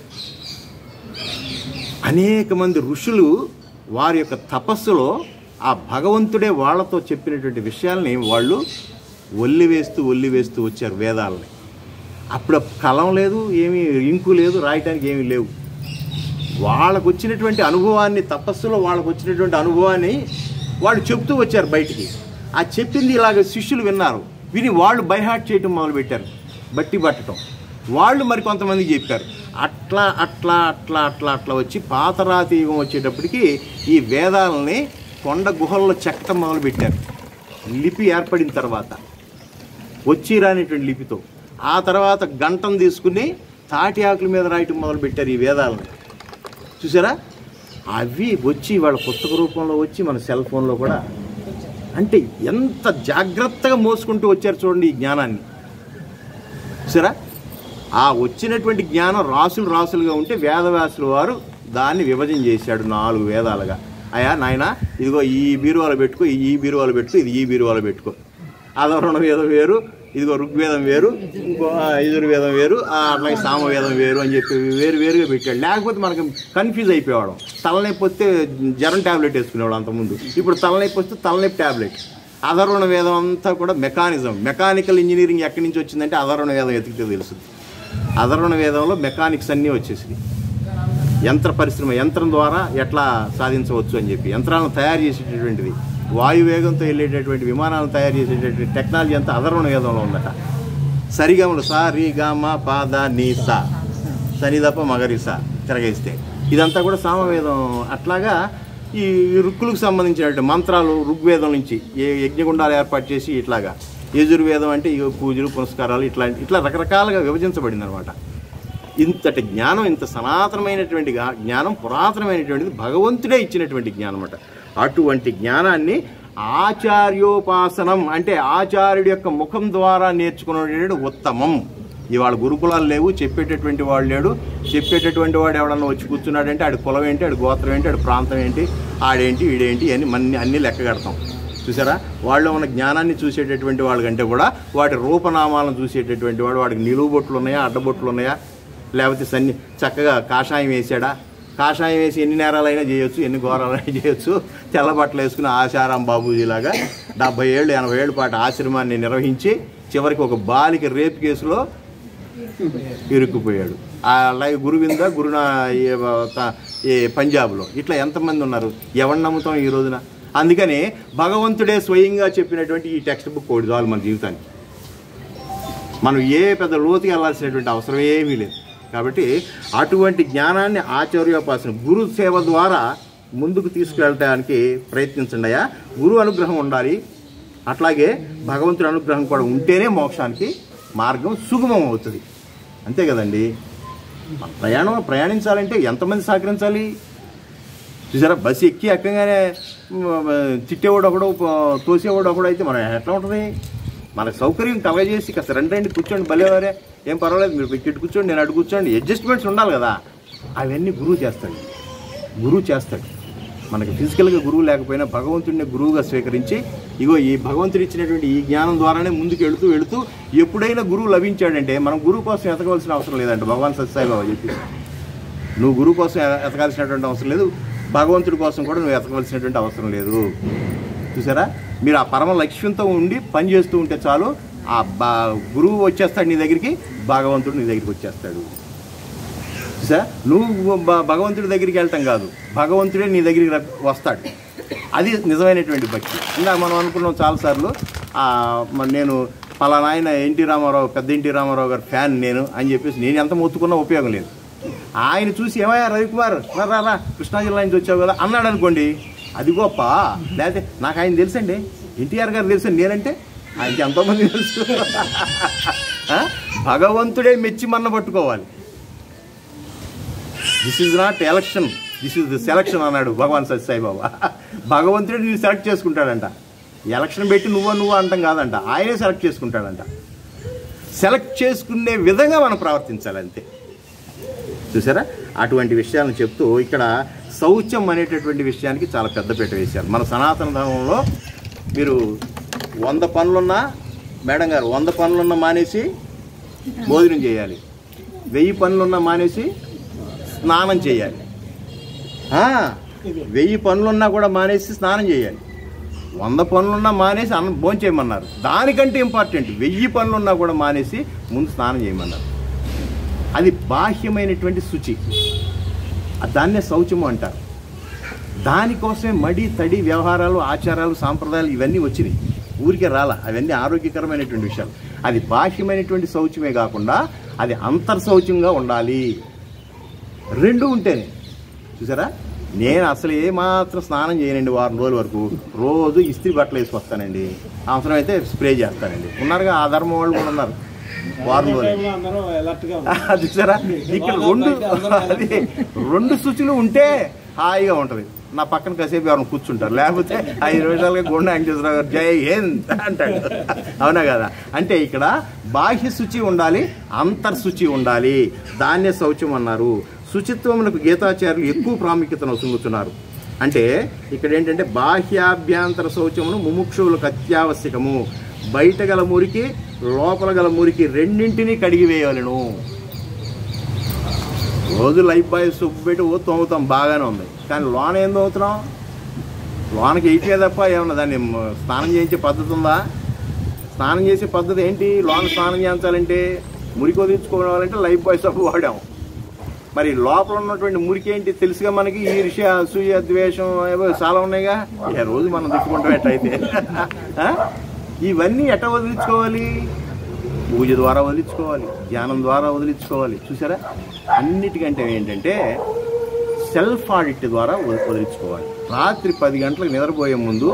అనేక మంది ఋషులు వారి యొక్క తపస్సులో ఆ భగవంతుడే వాళ్ళతో చెప్పినటువంటి విషయాల్ని వాళ్ళు ఒల్లివేస్తూ వచ్చారు వేదాలని. అప్పుడు కలం లేదు, ఏమీ ఇంకు లేదు, రాయటానికి ఏమీ లేవు. వాళ్ళకు వచ్చినటువంటి అనుభవాన్ని, తపస్సులో వాళ్ళకు వచ్చినటువంటి అనుభవాన్ని వాళ్ళు చెప్తూ వచ్చారు బయటికి. ఆ చెప్పింది ఇలాగ శిష్యులు విన్నారు, విని వాళ్ళు బైహార్ట్ చేయటం మొదలుపెట్టారు, బట్టి పట్టడం. వాళ్ళు మరి కొంతమందికి చెప్పారు. అట్లా అట్లా అట్లా అట్లా అట్లా వచ్చి పాతరాతి యుగం వచ్చేటప్పటికి ఈ వేదాలని కొండ గుహల్లో చెక్కటం మొదలుపెట్టారు. లిపి ఏర్పడిన తర్వాత వచ్చి రానిటువంటి లిపితో. ఆ తర్వాత గంటం తీసుకుని తాటి ఆకుల మీద రాయటం మొదలుపెట్టారు ఈ వేదాలని. చూసారా? అవి వచ్చి వాళ్ళ పుస్తక రూపంలో వచ్చి మన సెల్ ఫోన్లో కూడా. అంటే ఎంత జాగ్రత్తగా మోసుకుంటూ వచ్చారు చూడండి ఈ జ్ఞానాన్ని. చూసారా? ఆ వచ్చినటువంటి జ్ఞానం రాసులుగా ఉంటే వేదవ్యాసుల వారు దాన్ని విభజన చేశాడు 4 వేదాలుగా. అయ్యా నాయన, ఇదిగో ఈ బీరువాలో పెట్టుకో, ఈ బీరువాలో పెట్టుకో, ఇది ఈ బీరువాలో పెట్టుకో. అధర్వణ వేదం వేరు, ఇదిగో ఋగ్వేదం వేరు, ఇంకో యజుర్వేదం వేరు, అట్లాగే సామవేదం వేరు అని చెప్పి వేరుగా పెట్టాడు. లేకపోతే మనకు కన్ఫ్యూజ్ అయిపోయేవాడు. తలనొప్పి వస్తే జ్వరం ట్యాబ్లెట్ వేసుకునేవాడు అంతకుముందు. ఇప్పుడు తలనొప్పి వస్తే తలనొప్పి ట్యాబ్లెట్. అధర్వణ వేదం అంతా కూడా మెకానికల్ ఇంజనీరింగ్ ఎక్కడి నుంచి వచ్చిందంటే అధర్వణ వేదం ఎతికితే తెలుస్తుంది. అధర్వణ వేదంలో మెకానిక్స్ అన్నీ వచ్చేసింది. యంత్ర పరిశ్రమ, యంత్రం ద్వారా ఎట్లా సాధించవచ్చు అని చెప్పి యంత్రాలను తయారు చేసేటటువంటిది, వాయువేగంతో వెళ్ళేటటువంటి విమానాలను తయారు చేసేటటువంటి టెక్నాలజీ అంతా అధర్వణ వేదంలో ఉందట. సరిగమలు సా రి గా మా పా దా నీ సా, సనిదప మగరిసా తిరగేస్తే ఇదంతా కూడా సామవేదం. అట్లాగా ఈ రుక్కులకు సంబంధించినటువంటి మంత్రాలు ఋగ్వేదం నుంచి యజ్ఞగుండాలు ఏర్పాటు చేసి ఇట్లాగా. యజుర్వేదం అంటే ఇక పూజలు పునస్కారాలు ఇట్లా రకరకాలుగా విభజించబడింది అనమాట. ఇంతటి జ్ఞానం, ఇంత సనాతనమైనటువంటి జ్ఞానం, పురాతనమైనటువంటిది భగవంతుడే ఇచ్చినటువంటి జ్ఞానం అన్నమాట. అటువంటి జ్ఞానాన్ని ఆచార్యోపాసనం అంటే ఆచార్యుడి యొక్క ముఖం ద్వారా నేర్చుకునేటువంటి ఉత్తమం. ఇవాళ గురుకులాలు లేవు, చెప్పేటటువంటి వాడు లేడు. చెప్పేటటువంటి వాడు ఎవడన్నా వచ్చి కూర్చున్నాడంటే ఆడి కులం ఏంటి, ఆడి గోత్రం ఏంటి, ఆడి ప్రాంతం ఏంటి, ఆడేంటి వీడేంటి అని అన్నీ లెక్క కడతాం. చూసారా? వాళ్ళు ఉన్న జ్ఞానాన్ని చూసేటటువంటి వాళ్ళకంటే కూడా వాటి రూపనామాలను చూసేటటువంటి వాడు, వాడికి నిలువు బొట్లు ఉన్నాయా, అడ్డబొట్లు ఉన్నాయా, లేకపోతే చక్కగా కాషాయం వేసాడా, కాషాయం వేసి ఎన్ని నేరాలైనా చేయొచ్చు, ఎన్ని ఘోరాలైనా చేయొచ్చు. తెల్ల బట్టలు వేసుకుని ఆశారాం బాబూజీలాగా 70 ఏళ్ళు 80 ఏళ్ళ పాటు ఆశ్రమాన్ని నిర్వహించి చివరికి ఒక బాలిక రేప్ కేసులో ఇరుక్కుపోయాడు. అలాగే గురువింద పంజాబ్లో ఇట్లా ఎంతమంది ఉన్నారు? ఎవరిని నమ్ముతాం ఈ రోజున? అందుకని భగవంతుడే స్వయంగా చెప్పినటువంటి ఈ టెక్స్ట్ బుక్ ఒకటి చాలు మన జీవితానికి. మనం ఏ పెద్ద లోతుకి వెళ్ళాల్సినటువంటి అవసరం ఏమీ లేదు. కాబట్టి అటువంటి జ్ఞానాన్ని ఆచార్యోపాసన గురు సేవ ద్వారా ముందుకు తీసుకెళ్ళడానికి ప్రయత్నించండి అయ్యా. గురు అనుగ్రహం ఉండాలి, అట్లాగే భగవంతుడి అనుగ్రహం కూడా ఉంటేనే మోక్షానికి మార్గం సుగమం అవుతుంది. అంతే కదండి. ప్రయాణించాలంటే ఎంతమంది సహకరించాలి? చూసారా? బస్సు ఎక్కగానే తిట్టేవాడు ఒకడు, తోసేవాడు ఒకడు అయితే మనం ఎట్లా ఉంటుంది? మన సౌకర్యం కలగజేసి కాస్త రండి కూర్చోండి, భలేవారే, ఏం పర్వాలేదు, మీరు ఇటు కూర్చోండి, నేను అటు కూర్చోండి, అడ్జస్ట్మెంట్స్ ఉండాలి కదా. అవన్నీ గురువు చేస్తాడు. మనకి ఫిజికల్గా గురువు లేకపోయినా భగవంతుడిని గురువుగా స్వీకరించి ఇగో ఈ భగవంతుడు ఇచ్చినటువంటి ఈ జ్ఞానం ద్వారానే ముందుకు వెళుతూ ఎప్పుడైనా గురువు లభించాడంటే మనం గురువు కోసం ఎతకవలసిన అవసరం లేదంట. భగవాన్ సత్యసాయిబాబా చెప్పి, నువ్వు గురువు కోసం ఎతకాల్సినటువంటి అవసరం లేదు, భగవంతుడి కోసం కూడా నువ్వు ఎతకవలసినటువంటి అవసరం లేదు. చూసారా? మీరు ఆ పరమ లక్ష్యంతో ఉండి పని చేస్తూ ఉంటే చాలు, ఆ గురువు వచ్చేస్తాడు నీ దగ్గరికి, భగవంతుడు నీ దగ్గరికి వచ్చేస్తాడు. చూసా? నువ్వు భగవంతుడి దగ్గరికి వెళ్ళటం కాదు, భగవంతుడే నీ దగ్గరికి వస్తాడు. అది నిజమైనటువంటి భక్తి. ఇందాక మనం అనుకున్నాం చాలాసార్లు, నేను పలానా ఆయన పెద్ద ఎన్టీ రామారావు గారు ఫ్యాన్ నేను అని చెప్పేసి నేను ఎంత మొత్తుకున్నా ఉపయోగం లేదు. ఆయన చూసి ఏమయ్యా రవికుమార్ రా కృష్ణా జిల్లా నుంచి వచ్చావు కదా అన్నాడు అనుకోండి, అది గొప్ప. లేకపోతే నాకు ఆయన తెలుసండి, ఎన్టీఆర్ గారు తెలుసండి నేనంటే ఆయనకి ఎంతోమంది తెలుసు. భగవంతుడే మెచ్చి మన్న పట్టుకోవాలి. This is not election, this is the selection అన్నాడు భగవాన్ సత్యసాయిబాబా. భగవంతుడే నేను సెలెక్ట్ చేసుకుంటాడంట. ఎలక్షన్ పెట్టి నువ్వు అంటాం కాదంట, ఆయనే సెలెక్ట్ చేసుకుంటాడంట. సెలెక్ట్ చేసుకునే విధంగా మనం ప్రవర్తించాలి అంతే. చూసారా? అటువంటి విషయాలను చెప్తూ ఇక్కడ శౌచం అనేటటువంటి విషయానికి చాలా పెద్దపీట వేశారు. మన సనాతన ధర్మంలో మీరు 100 పనులున్నా మేడం గారు 100 పనులున్నా మానేసి భోజనం చేయాలి, 1000 పనులున్నా మానేసి స్నానం చేయాలి, 1000 పనులున్నా కూడా మానేసి స్నానం చేయాలి, 100 పనులున్నా మానేసి భోజనం చేయమన్నారు. దానికంటే ఇంపార్టెంట్ 1000 పనులున్నా కూడా మానేసి ముందు స్నానం చేయమన్నారు. అది బాహ్యమైనటువంటి శుచి, దాన్నే శౌచము అంటారు. దానికోసమే మడి తడి వ్యవహారాలు, ఆచారాలు, సాంప్రదాయాలు ఇవన్నీ వచ్చినాయి, ఊరికే రాలా. అవన్నీ ఆరోగ్యకరమైనటువంటి విషయాలు. అది బాహ్యమైనటువంటి శౌచమే కాకుండా అది అంతర్శౌచంగా ఉండాలి. 2 ఉంటేనే. చూసారా, నేను అసలు ఏమాత్రం స్నానం చేయనండి వారం రోజుల వరకు. రోజు ఇస్త్రీ బట్టలు వేసుకొస్తానండి, అవసరమైతే స్ప్రే చేస్తానండి. ఉన్నారుగా ఆ ధర్మం వాళ్ళు కూడా ఉన్నారు. వారం రోజులు చూసారా, ఇక్కడ 2 శుచులు ఉంటే హాయిగా ఉంటుంది. నా పక్కన కాసేపు ఎవరైనా కూర్చుంటారు, లేకపోతే 5 నిమిషాలుగా గుండె వెంకటేశ్వరరావు గారు జై హింద్ అంటాడు. అవునా కదా? అంటే ఇక్కడ బాహ్య శుచి ఉండాలి, అంతర్శుచి ఉండాలి. దాన్నే శౌచం అన్నారు. శుచిత్వమునకు గీతాచార్యులు ఎక్కువ ప్రాముఖ్యతను వసులుతున్నారు. అంటే ఇక్కడ ఏంటంటే బాహ్యాభ్యంతర శౌచమును ముముక్షువులకు అత్యావశ్యకము. బయట గల మురికి, లోపల గల మురికి రెండింటినీ కడిగివేయాలను. రోజు లైఫ్ బాయ్ సబ్బు పెట్టి తోముతాం, బాగానే ఉంది. కానీ లోన ఏం తోముతున్నాం? లోనకి వేయట్లే తప్ప ఏమన్నా దాన్ని స్నానం చేయించే పద్ధతి ఉందా? స్నానం చేసే పద్ధతి ఏంటి? లోన స్నానం చేయించాలంటే మురికి వదిలించుకోవాలంటే లైఫ్ బాయ్ సబ్బు వాడాం. మరి లోపల ఉన్నటువంటి మురికి ఏంటి తెలుసుగా మనకి. ఈర్ష్య, అసూయ, ద్వేషం ఏవో చాలా ఉన్నాయిగా. ఏ రోజు మనం తిట్టుకుంటాం ఎట్టయితే. ఇవన్నీ ఎట్లా వదిలించుకోవాలి? పూజ ద్వారా వదిలించుకోవాలి, ధ్యానం ద్వారా వదిలించుకోవాలి. చూసారా, అన్నిటికంటే ఏంటంటే సెల్ఫ్ ఆడిట్ ద్వారా వదిలించుకోవాలి. రాత్రి 10 గంటలకు నిద్రపోయే ముందు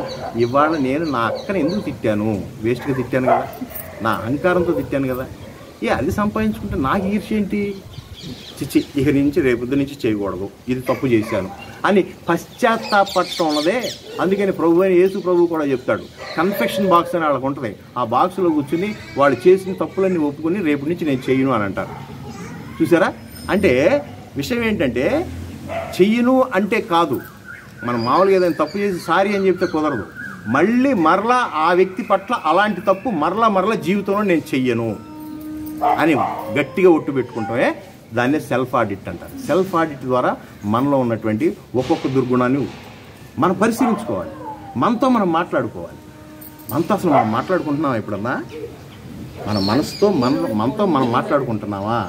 ఇవాళ నేను నా అక్కని ఎందుకు తిట్టాను? వేస్ట్గా తిట్టాను కదా, నా అహంకారంతో తిట్టాను కదా, అది సంపాదించుకుంటే నాకు ఈర్ష్య ఏంటి? చిచ్చి, ఇక నుంచి రేపొద్దు నుంచి చేయకూడదు, ఇది తప్పు చేశాను అని పశ్చాత్తాపట్టం ఉన్నదే. అందుకని ప్రభు అయిన యేసు ప్రభు కూడా చెప్తాడు, కన్ఫెషన్ బాక్స్ అని వాళ్ళకు ఉంటుంది. ఆ బాక్స్లో కూర్చుని వాళ్ళు చేసిన తప్పులన్నీ ఒప్పుకొని రేపటి నుంచి నేను చెయ్యను అని అంటారు. చూసారా, అంటే విషయం ఏంటంటే చెయ్యను అంటే కాదు, మనం మామూలుగా ఏదైనా తప్పు చేసి సారీ అని చెప్తే కుదరదు. మళ్ళీ మరలా ఆ వ్యక్తి పట్ల అలాంటి తప్పు మరలా జీవితంలో నేను చెయ్యను అని గట్టిగా ఒట్టు పెట్టుకుంటామే. దాన్నే సెల్ఫ్ ఆడిట్ అంటారు. సెల్ఫ్ ఆడిట్ ద్వారా మనలో ఉన్నటువంటి ఒక్కొక్క దుర్గుణాన్ని మనం పరిశీలించుకోవాలి, మనతో మనం మాట్లాడుకోవాలి. మనతో అసలు మనం మాట్లాడుకుంటున్నావా ఎప్పుడన్నా? మన మనసుతో మనతో మనం మాట్లాడుకుంటున్నావా?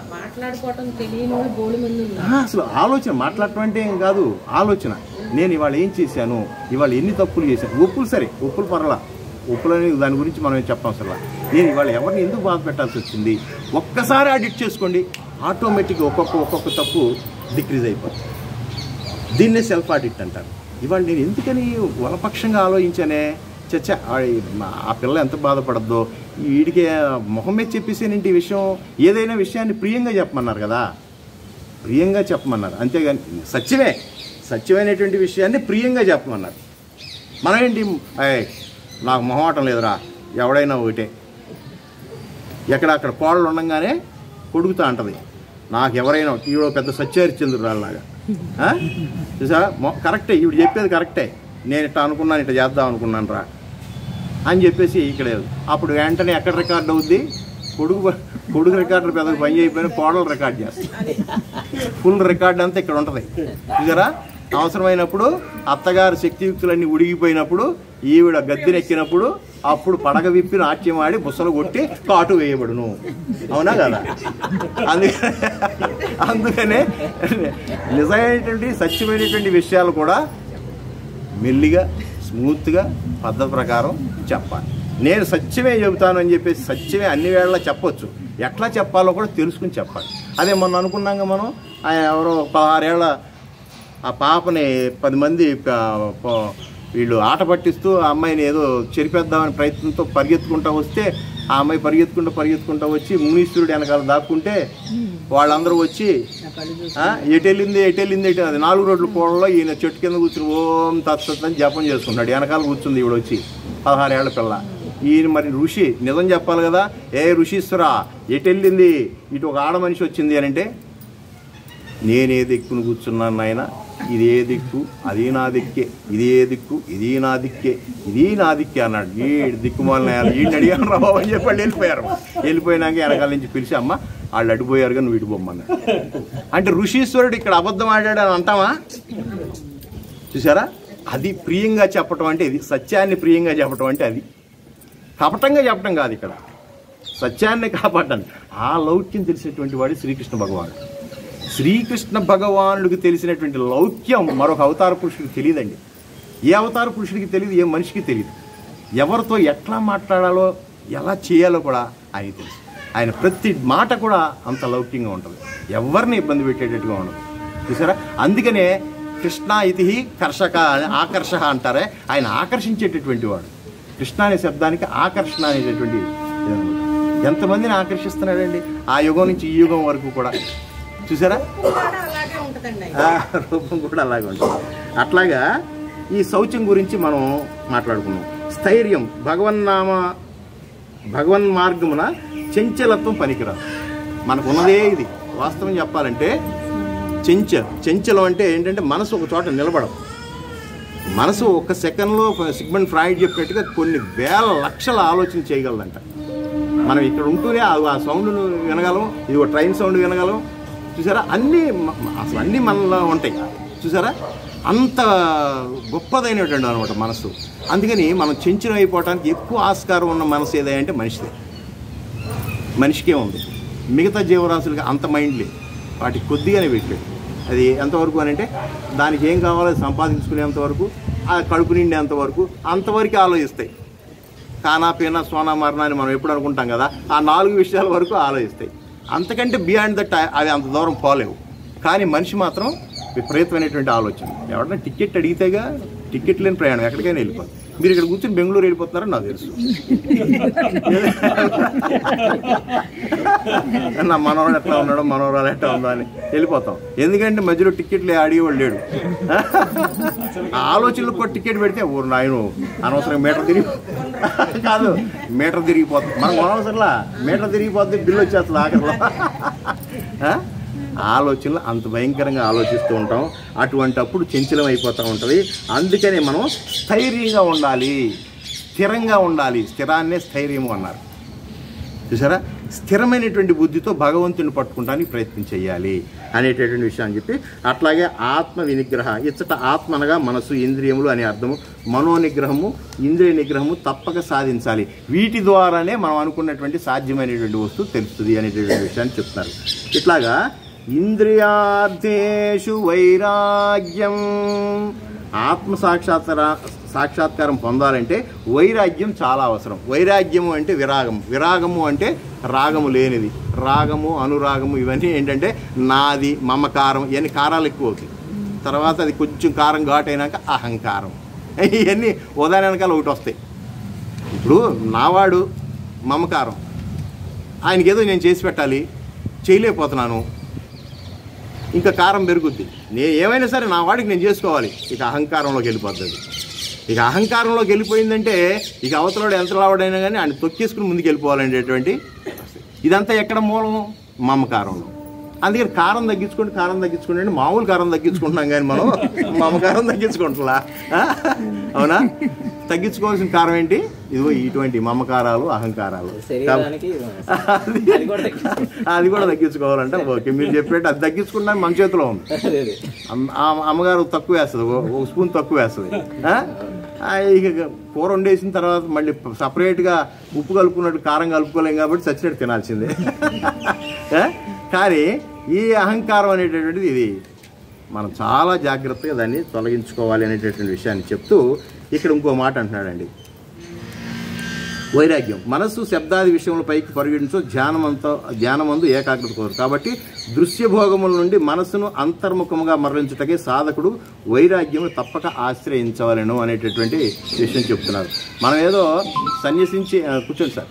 అసలు ఆలోచన, మాట్లాడటం అంటే ఏం కాదు, ఆలోచన. నేను ఇవాళ ఏం చేశాను, ఇవాళ ఎన్ని తప్పులు చేశాను. ఒప్పులు సరే, ఒప్పులు పర్లా, ఒప్పులని దాని గురించి మనం ఏం చెప్పాం. అసలు నేను ఇవాళ ఎవరిని ఎందుకు బాధ పెట్టాల్సి వచ్చింది, ఒక్కసారి ఆడిట్ చేసుకోండి, ఆటోమేటిక్గా ఒక్కొక్క తప్పు డిక్రీజ్ అయిపోతుంది. దీన్నే సెల్ఫ్ ఆడిట్ అంటారు. ఇవాళ నేను ఎందుకని వలపక్షంగా ఆలోచించానే, చచ్చా ఆ పిల్ల ఎంత బాధపడద్దో, వీడికి మొహం మీద చెప్పేసేనంటే ఈ విషయం. ఏదైనా విషయాన్ని ప్రియంగా చెప్పమన్నారు కదా, ప్రియంగా చెప్పమన్నారు, అంతేగాని సత్యమైనటువంటి విషయాన్ని ప్రియంగా చెప్పమన్నారు. మనం ఏంటి, నాకు మొహమాటం లేదురా, ఎవడైనా ఒకటే. ఎక్కడక్కడ కోడలు ఉండగానే కొడుకుతా అంటది, నాకు ఎవరైనా ఈవిడ పెద్ద సత్యహరిశ్చంద్రురాలాగా. చూసా, కరెక్టే, ఈవిడ చెప్పేది కరెక్టే, నేను ఇట్లా అనుకున్నాను, ఇట్లా చేద్దాం అనుకున్నాను రా అని చెప్పేసి ఇక్కడ అప్పుడు వెంటనే ఎక్కడ రికార్డ్ అవుద్ది? కొడుకు రికార్డు పెద్ద పని అయిపోయినా కోడలు రికార్డ్ చేస్తుంది. ఫుల్ రికార్డ్ అంతా ఇక్కడ ఉంటుంది. చూసారా, అవసరమైనప్పుడు అత్తగారు శక్తియుక్తులన్నీ ఉడిగిపోయినప్పుడు, ఈవిడ గద్దెనెక్కినప్పుడు అప్పుడు పడగ విప్పి నాట్యం ఆడి బుసలు కొట్టి కాటు వేయబడును. అవునా కదా? అందుకనే నిజమైనటువంటి సత్యమైనటువంటి విషయాలు కూడా మెల్లిగా స్మూత్గా పద్ధతి ప్రకారం చెప్పాలి. నేను సత్యమే చెబుతాను అని చెప్పేసి సత్యమే అన్ని వేళలా చెప్పొచ్చు, ఎట్లా చెప్పాలో కూడా తెలుసుకుని చెప్పాలి. అదే మొన్న అనుకున్నాక మనం ఎవరో 16 ఏళ్ల ఆ పాపని 10 మంది వీళ్ళు ఆట పట్టిస్తూ ఆ అమ్మాయిని ఏదో చెరిపేద్దామని ప్రయత్నంతో పరిగెత్తుకుంటూ వస్తే ఆ అమ్మాయి పరిగెత్తుకుంటూ వచ్చి మునీశ్వరుడు వెనకాల దాక్కుంటే వాళ్ళందరూ వచ్చి ఎటెళ్ళింది అది 4 రోడ్ల కోడలో ఈయన చెట్టు కింద కూర్చుని ఓం తత్సత్ అని జపం చేసుకున్నాడు. వెనకాల కూర్చుంది ఈవిడ వచ్చి 16 ఏళ్ల పిల్ల. ఈయన మరి ఋషి నిజం చెప్పాలి కదా, ఏ ఋషీశ్వరా ఎటెళ్ళింది, ఇటు ఒక ఆడ మనిషి వచ్చింది అని అంటే నేనే దిక్కును కూర్చున్నాను నాయన, ఇదే దిక్కు, అది నా దిక్కే, ఇదే దిక్కు, ఇది నా దిక్కే, ఇది నా దిక్కే అన్నాడు. ఈ దిక్కుమాలని వీడిని అడిగాను రా బాబు అని చెప్పి వాళ్ళు వెళ్ళిపోయారు. వెళ్ళిపోయినాక వెనకాల నుంచి పిలిచి అమ్మ వాళ్ళు అడిపోయారు కానీ వీడి బొమ్మన్నాడు. అంటే ఋషీశ్వరుడు ఇక్కడ అబద్ధం ఆడాడు అని అంటామా? చూసారా, అది ప్రియంగా చెప్పటం అంటే ఇది. సత్యాన్ని ప్రియంగా చెప్పటం అంటే అది. కపటంగా చెప్పటం కాదు, ఇక్కడ సత్యాన్ని కాపాడటానికి. ఆ లౌక్యం తెలిసినటువంటి వాడు శ్రీకృష్ణ భగవానుడు. శ్రీకృష్ణ భగవానుడికి తెలిసినటువంటి లౌక్యం మరొక అవతార పురుషుడికి తెలియదండి. ఏ అవతార పురుషుడికి తెలియదు, ఏ మనిషికి తెలియదు. ఎవరితో ఎట్లా మాట్లాడాలో, ఎలా చేయాలో కూడా ఆయన తెలుసు. ఆయన ప్రతి మాట కూడా అంత లౌక్యంగా ఉంటుంది, ఎవరిని ఇబ్బంది పెట్టేటట్టుగా ఉండదు. చూసారా, అందుకనే కృష్ణ ఇతి కర్షక, ఆకర్ష అంటారే, ఆయన ఆకర్షించేటటువంటి వాడు. కృష్ణ అనే శబ్దానికి ఆకర్షణ అనేటటువంటి ఎంతమందిని ఆకర్షిస్తున్నాడండి ఆ యుగం నుంచి ఈ యుగం వరకు కూడా. చూసారా, రూపం కూడా అలాగే ఉంటుంది. అట్లాగా ఈ శౌచం గురించి మనం మాట్లాడుకున్నాం. స్థైర్యం, భగవన్ మార్గమున చంచలత్వం పనికిరాదు. మనకున్నదే ఇది. వాస్తవం చెప్పాలంటే చంచలం అంటే ఏంటంటే మనసు ఒక చోట నిలబడదు. మనసు ఒక సెకండ్లో సిగ్మండ్ ఫ్రాయిడ్ చెప్పినట్టుగా కొన్ని వేల లక్షల ఆలోచన చేయగలదంట. మనం ఇక్కడ ఉంటూనే ఆ సౌండ్ను వినగలం, ఇది ఒక ట్రైన్ సౌండ్ వినగలం. చూసారా, అసలు అన్నీ మనలో ఉంటాయి. చూసారా, అంత గొప్పదైనటువంటి అనమాట మనసు. అందుకని మనం చంచలం అయిపోవటానికి ఎక్కువ ఆస్కారం ఉన్న మనసు ఏదంటే మనిషిదే. మనిషికే ఉంది. మిగతా జీవరాశులకి అంత మైండ్ లేదు, వాటికి కొద్దిగానే పెట్టలేదు. అది ఎంతవరకు అని అంటే దానికి ఏం కావాలో సంపాదించుకునేంతవరకు, ఆ కడుపు నిండేంతవరకు అంతవరకు ఆలోచిస్తాయి. కానా పీనా సోనా మరణా అని మనం ఎప్పుడు అనుకుంటాం కదా, ఆ 4 విషయాల వరకు ఆలోచిస్తాయి. అంతకంటే బియాండ్ దట్ అవి అంత దూరం పోలేవు. కానీ మనిషి మాత్రం విపరీతమైనటువంటి ఆలోచన. ఎవరైనా టికెట్ అడిగితేగా టికెట్ లేని ప్రయాణం ఎక్కడికైనా వెళ్ళిపోతుంది. మీరు ఇక్కడ కూర్చొని బెంగళూరు వెళ్ళిపోతున్నారని నాకు తెలుసు. నా మనవరాలు ఎట్లా ఉన్నాడో, మనవరాలు ఎట్లా ఉందో అని వెళ్ళిపోతాం. ఎందుకంటే మధ్యలో టికెట్లు అడిగేవాడు లేడు. ఆలోచనలు కూడా టికెట్ పెడితే ఊరు నాయను అనవసరంగా మీటర్ తిరిగిపోతుంది. మనకు అనవసరంలా మీటర్ తిరిగిపోతుంది, బిల్లు వచ్చేస్తుంది ఆఖరిలో. ఆలోచనలు అంత భయంకరంగా ఆలోచిస్తూ ఉంటాం. అటువంటి అప్పుడు చంచలం అయిపోతూ ఉంటుంది. అందుకనే మనం స్థైర్యంగా ఉండాలి, స్థిరంగా ఉండాలి. స్థిరాన్నే స్థైర్యము అన్నారు. చూసారా, స్థిరమైనటువంటి బుద్ధితో భగవంతుని పట్టుకుంటానికి ప్రయత్నం చేయాలి అనేటటువంటి విషయాన్ని చెప్పి, అట్లాగే ఆత్మ వినిగ్రహ, ఇచ్చట ఆత్మ అనగా మనసు, ఇంద్రియములు అనే అర్థము. మనోనిగ్రహము, ఇంద్రియ నిగ్రహము తప్పక సాధించాలి. వీటి ద్వారానే మనం అనుకున్నటువంటి సాధ్యమైనటువంటి వస్తువు తెలుస్తుంది అనేటటువంటి విషయాన్ని చెప్తున్నారు. ఇట్లాగా ఇంద్రియార్థేషు వైరాగ్యం, ఆత్మ సాక్షాత్కారం పొందాలంటే వైరాగ్యం చాలా అవసరం. వైరాగ్యము అంటే విరాగము, విరాగము అంటే రాగము లేనిది. రాగము, అనురాగము ఇవన్నీ ఏంటంటే నాది, మమకారం, ఇవన్నీ కారాలు ఎక్కువ అవుతాయి. తర్వాత అది కొంచెం కారం ఘాటైనాక అహంకారం, ఇవన్నీ ఉదాహరణ వెనకాల ఒకటి వస్తాయి. ఇప్పుడు నావాడు మమకారం, ఆయనకేదో నేను చేసి పెట్టాలి, చేయలేకపోతున్నాను, ఇంకా కారం పెరుగుద్ది. నేను ఏమైనా సరే నా వాడికి నేను చేసుకోవాలి, ఇక అహంకారంలోకి వెళ్ళిపోతుంది. ఇక అహంకారంలోకి వెళ్ళిపోయిందంటే ఇక అవతలవాడు ఎంత లావాడైనా కానీ ఆయన తొక్కేసుకుని ముందుకు వెళ్ళిపోవాలనేటువంటి ఇదంతా ఎక్కడ మూలం? మమకారంలో. అందుకని కారం తగ్గించుకోండి అంటే మామూలు కారం తగ్గించుకుంటున్నాం కానీ మనం మమకారం తగ్గించుకుంటున్నా. అవునా? తగ్గించుకోవాల్సిన కారం ఏంటి? ఇదిగో ఇటువంటి మమకారాలు, అహంకారాలు. అది కూడా తగ్గించుకోవాలంటే ఓకే, మీరు చెప్పేట్టు అది తగ్గించుకుంటా మన చేతిలో ఉంది. అమ్మగారు తక్కువ వేస్తుంది, ఒక స్పూన్ తక్కువ వేస్తుంది. ఇక కూర వండేసిన తర్వాత మళ్ళీ సపరేట్గా ఉప్పు కలుపుకున్నట్టు కారం కలుపుకోలేం కాబట్టి చచ్చినట్టు తినాల్సిందే. కానీ ఈ అహంకారం అనేటటువంటిది ఇది మనం చాలా జాగ్రత్తగా దాన్ని తొలగించుకోవాలి అనేటటువంటి విషయాన్ని చెప్తూ ఇక్కడ ఇంకో మాట అంటున్నాడండి. వైరాగ్యం, మనస్సు శబ్దాది విషయంలో పైకి పరిగెడించో ధ్యానమందు ఏకాగ్రత కోరు. కాబట్టి దృశ్యభోగముల నుండి మనస్సును అంతర్ముఖముగా మరలించుటకే సాధకుడు వైరాగ్యము తప్పక ఆశ్రయించవలను అనేటటువంటి విషయం చెప్తున్నారు. మనం ఏదో సన్యసించి కూర్చోండి సార్,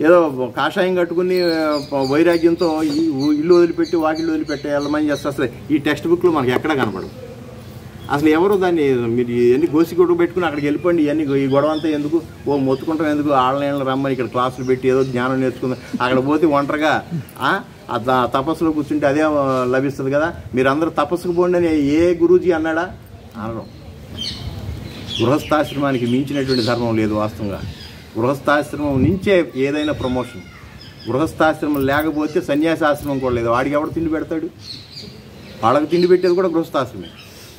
ఏదో కాషాయం కట్టుకుని వైరాగ్యంతో ఇల్లు వదిలిపెట్టి వాకిళ్ళు వదిలిపెట్టి వెళ్ళమని చేస్తే అసలు ఈ టెక్స్ట్ బుక్లో మనకి ఎక్కడ కనపడదు. అసలు ఎవరు దాన్ని మీరు ఎన్ని గోసి గొడవ పెట్టుకుని అక్కడికి వెళ్ళిపోండి, ఇవన్నీ ఈ గొడవ అంతా ఎందుకు, ఓ మొత్తుకుంటాం ఎందుకు, ఆళ్ళని రమ్మని ఇక్కడ క్లాసులు పెట్టి ఏదో జ్ఞానం నేర్చుకుందాం, అక్కడ పోతే ఒంటరిగా తపస్సులో కూర్చుంటే అదే లభిస్తుంది కదా, మీరు అందరూ తపస్సుకు పోండి అని ఏ గురూజీ అన్నాడా? అనడం. గృహస్థాశ్రమానికి మించినటువంటి ధర్మం లేదు వాస్తవంగా. గృహస్థాశ్రమం నుంచే ఏదైనా ప్రమోషన్. గృహస్థాశ్రమం లేకపోతే సన్యాసాశ్రమం కూడా లేదు. వాడికి ఎవడు తిండి పెడతాడు? వాళ్ళకి తిండి పెట్టేది కూడా గృహస్థాశ్రమే.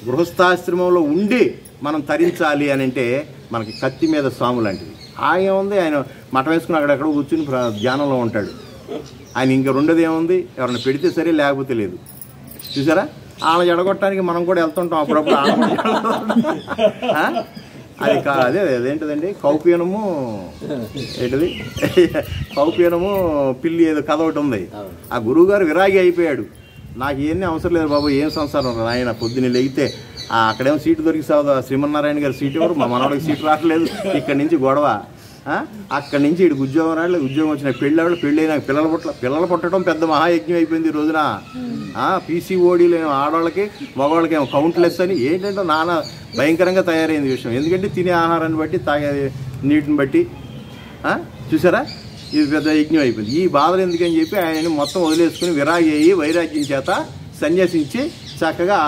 గృహస్థాశ్రమంలో ఉండి మనం తరించాలి అని అంటే మనకి కత్తి మీద స్వాము లాంటిది. ఆయన ఉంది, ఆయన మఠం వేసుకుని అక్కడెక్కడ కూర్చుని ధ్యానంలో ఉంటాడు. ఆయన ఇంకా రెండోది ఏముంది, ఎవరైనా పెడితే సరే లేకపోతే లేదు. చూసారా, వాళ్ళని ఎడగొట్టడానికి మనం కూడా వెళ్తుంటాం అప్పుడప్పుడు. అది అదే అదేంటిదండి, కౌపీనము ఏంటిది, కౌపీనము పిల్లి ఏదో కథ ఒకటి ఉంది. ఆ గురువు గారు విరాగి అయిపోయాడు. నాకు ఏమీ అవసరం లేదు బాబు, ఏం సంసారం ఆయన, పొద్దున్న లేగితే అక్కడేమో సీటు దొరికి శ్రీమన్నారాయణ గారు సీటు ఎవరు, మా మనవాడికి సీటు రావట్లేదు, ఇక్కడి నుంచి గొడవ, అక్కడి నుంచి ఇక్కడికి ఉద్యోగం రావట్లేదు, ఉద్యోగం వచ్చిన పెళ్ళి పెళ్ళైనా పిల్లలు పుట్టడం పెద్ద మహాయజ్ఞం అయిపోయింది ఈ రోజున. పీసీఓడీలు ఆడవాళ్ళకి మగవాళ్ళకి ఏమో కౌంట్లెస్ అని ఏంటంటే నానా భయంకరంగా తయారైంది విషయం. ఎందుకంటే తినే ఆహారాన్ని బట్టి, తాగే నీటిని బట్టి. చూసారా, ఇది పెద్ద యజ్ఞం అయిపోయింది. ఈ బాధలు ఎందుకని చెప్పి ఆయన మొత్తం వదిలేసుకుని విరాగి అయ్యి వైరాగ్యం చేత సన్యాసించి చక్కగా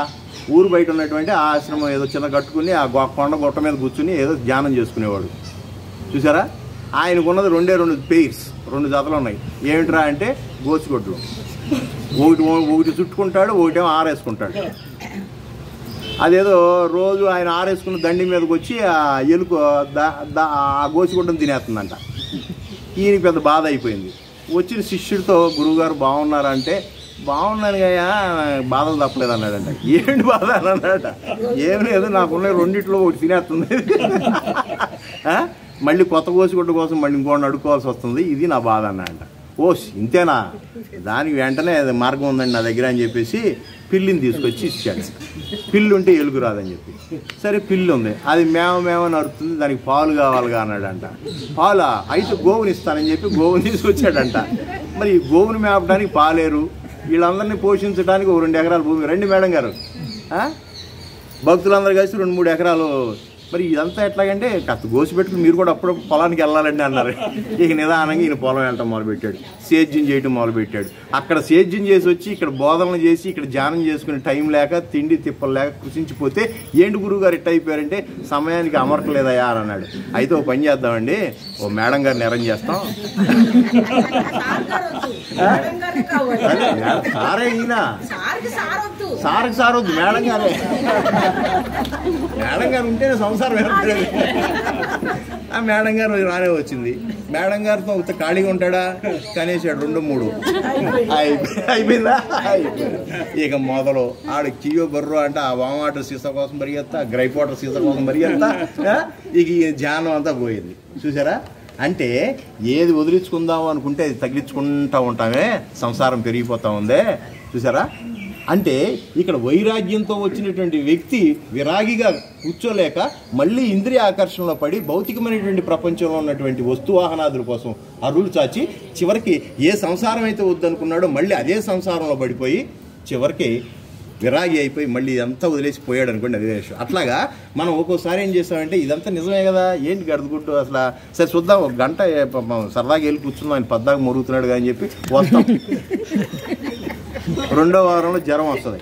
ఊరు బయట ఉన్నటువంటి ఆ ఆశ్రమం ఏదో చిన్న కట్టుకుని ఆ కొండ గుట్ట మీద కూర్చుని ఏదో ధ్యానం చేసుకునేవాడు. చూసారా, ఆయనకున్నది రెండు పెయిర్స్, 2 జతలు ఉన్నాయి. ఏమిట్రా అంటే గోచిగొడ్లు. ఒకటి చుట్టుకుంటాడు, ఒకటేమో ఆరేసుకుంటాడు. అదేదో రోజు ఆయన ఆరేసుకున్న దండి మీదకి వచ్చి ఆ ఎలుక ఆ గోచిగుడ్డను తినేస్తుందంట. ఈయనకి పెద్ద బాధ అయిపోయింది. వచ్చిన శిష్యుడితో గురువుగారు బాగున్నారంటే, బాగున్నాను కదా, బాధలు తప్పలేదు అన్నాడంట. ఏంటి బాధ అని అన్నాడట. ఏం లేదు, నాకున్న రెండిట్లో ఒకటి తినేస్తుంది, మళ్ళీ కొత్త గోసిగుడ్డ కోసం మళ్ళీ ఇంకోటి అడుక్కోవాల్సి వస్తుంది, ఇది నా బాధ అన్నాడంట. ఓ ఇంతేనా, దానికి వెంటనే మార్గం ఉందండి నా దగ్గర అని చెప్పేసి పిల్లిని తీసుకొచ్చి ఇచ్చాడు. పిల్లి ఉంటే ఎలుగు రాదని చెప్పి, సరే పిల్లి ఉంది, అది మేమని అరుతుంది, దానికి పాలు కావాలిగా అన్నాడంట. పాలా, అయితే గోవుని ఇస్తానని చెప్పి గోవుని తీసుకొచ్చాడంట. మరి ఈ గోవుని మేపడానికి పాలేరు, వీళ్ళందరినీ పోషించడానికి 2 ఎకరాల భూమి. రండి మేడం గారు, భక్తులందరూ కలిసి 2-3 ఎకరాలు. మరి ఇదంతా ఎట్లాగంటే కాస్త గోసి పెట్టుకుని మీరు కూడా అప్పుడు పొలానికి వెళ్ళాలండి అన్నారు. ఇక నిదానంగా ఈయన పొలం వెళ్ళటం మొదలుపెట్టాడు, సేద్యం చేయటం మొదలుపెట్టాడు. అక్కడ సేద్యం చేసి వచ్చి ఇక్కడ బోధనలు చేసి ఇక్కడ ధ్యానం చేసుకునే టైం లేక తిండి తిప్పలు లేక కృషించిపోతే ఏంటి గురువు గారు ఇట్ట అయిపోయారంటే సమయానికి అమరట్లేదయా అని అన్నాడు. అయితే ఓ పని చేద్దామండి, ఓ మేడం గారిని అరేంజ్ చేస్తాం. సారే ఈయన సార్కి సారొద్దు, మేడం గారే. మేడం గారు ఉంటేనే సంసారం ఏర్పడేది. ఆ మేడం గారు రానే వచ్చింది. మేడం గారితో ఖాళీగా ఉంటాడా, కనేసాడు 2-3 అయిపోయిందా. ఇక మొదలు ఆడు కియో బర్రో అంటే ఆ వామ్ వాటర్ సీసా కోసం పరిగెత్తా, గ్రైప్ వాటర్ సీసా కోసం పరిగెత్తా. ఇక ఈ ధ్యానం అంతా పోయింది. చూసారా, అంటే ఏది వదిలించుకుందాము అనుకుంటే అది తగిలించుకుంటా ఉంటామే, సంసారం పెరిగిపోతా ఉందే. చూసారా, అంటే ఇక్కడ వైరాగ్యంతో వచ్చినటువంటి వ్యక్తి విరాగిగా కూర్చోలేక మళ్ళీ ఇంద్రియ ఆకర్షణలో పడి భౌతికమైనటువంటి ప్రపంచంలో ఉన్నటువంటి వస్తువాహనాదుల కోసం అరులు చాచి చివరికి ఏ సంసారం అయితే వద్దనుకున్నాడో మళ్ళీ అదే సంసారంలో పడిపోయి చివరికి విరాగి అయిపోయి మళ్ళీ ఇదంతా వదిలేసి పోయాడు అనుకోండి, అదే విషయం. అట్లాగా మనం ఒక్కోసారి ఏం చేస్తామంటే ఇదంతా నిజమే కదా, ఏంటి గడుదుకుంటూ అసలు సరే చూద్దాం, 1 గంట సరదాగా వెళ్ళి కూర్చుందాం, ఆయన పద్దాక మొరుగుతున్నాడు అని చెప్పి వస్తాం. 2వ వారంలో జ్వరం వస్తుంది.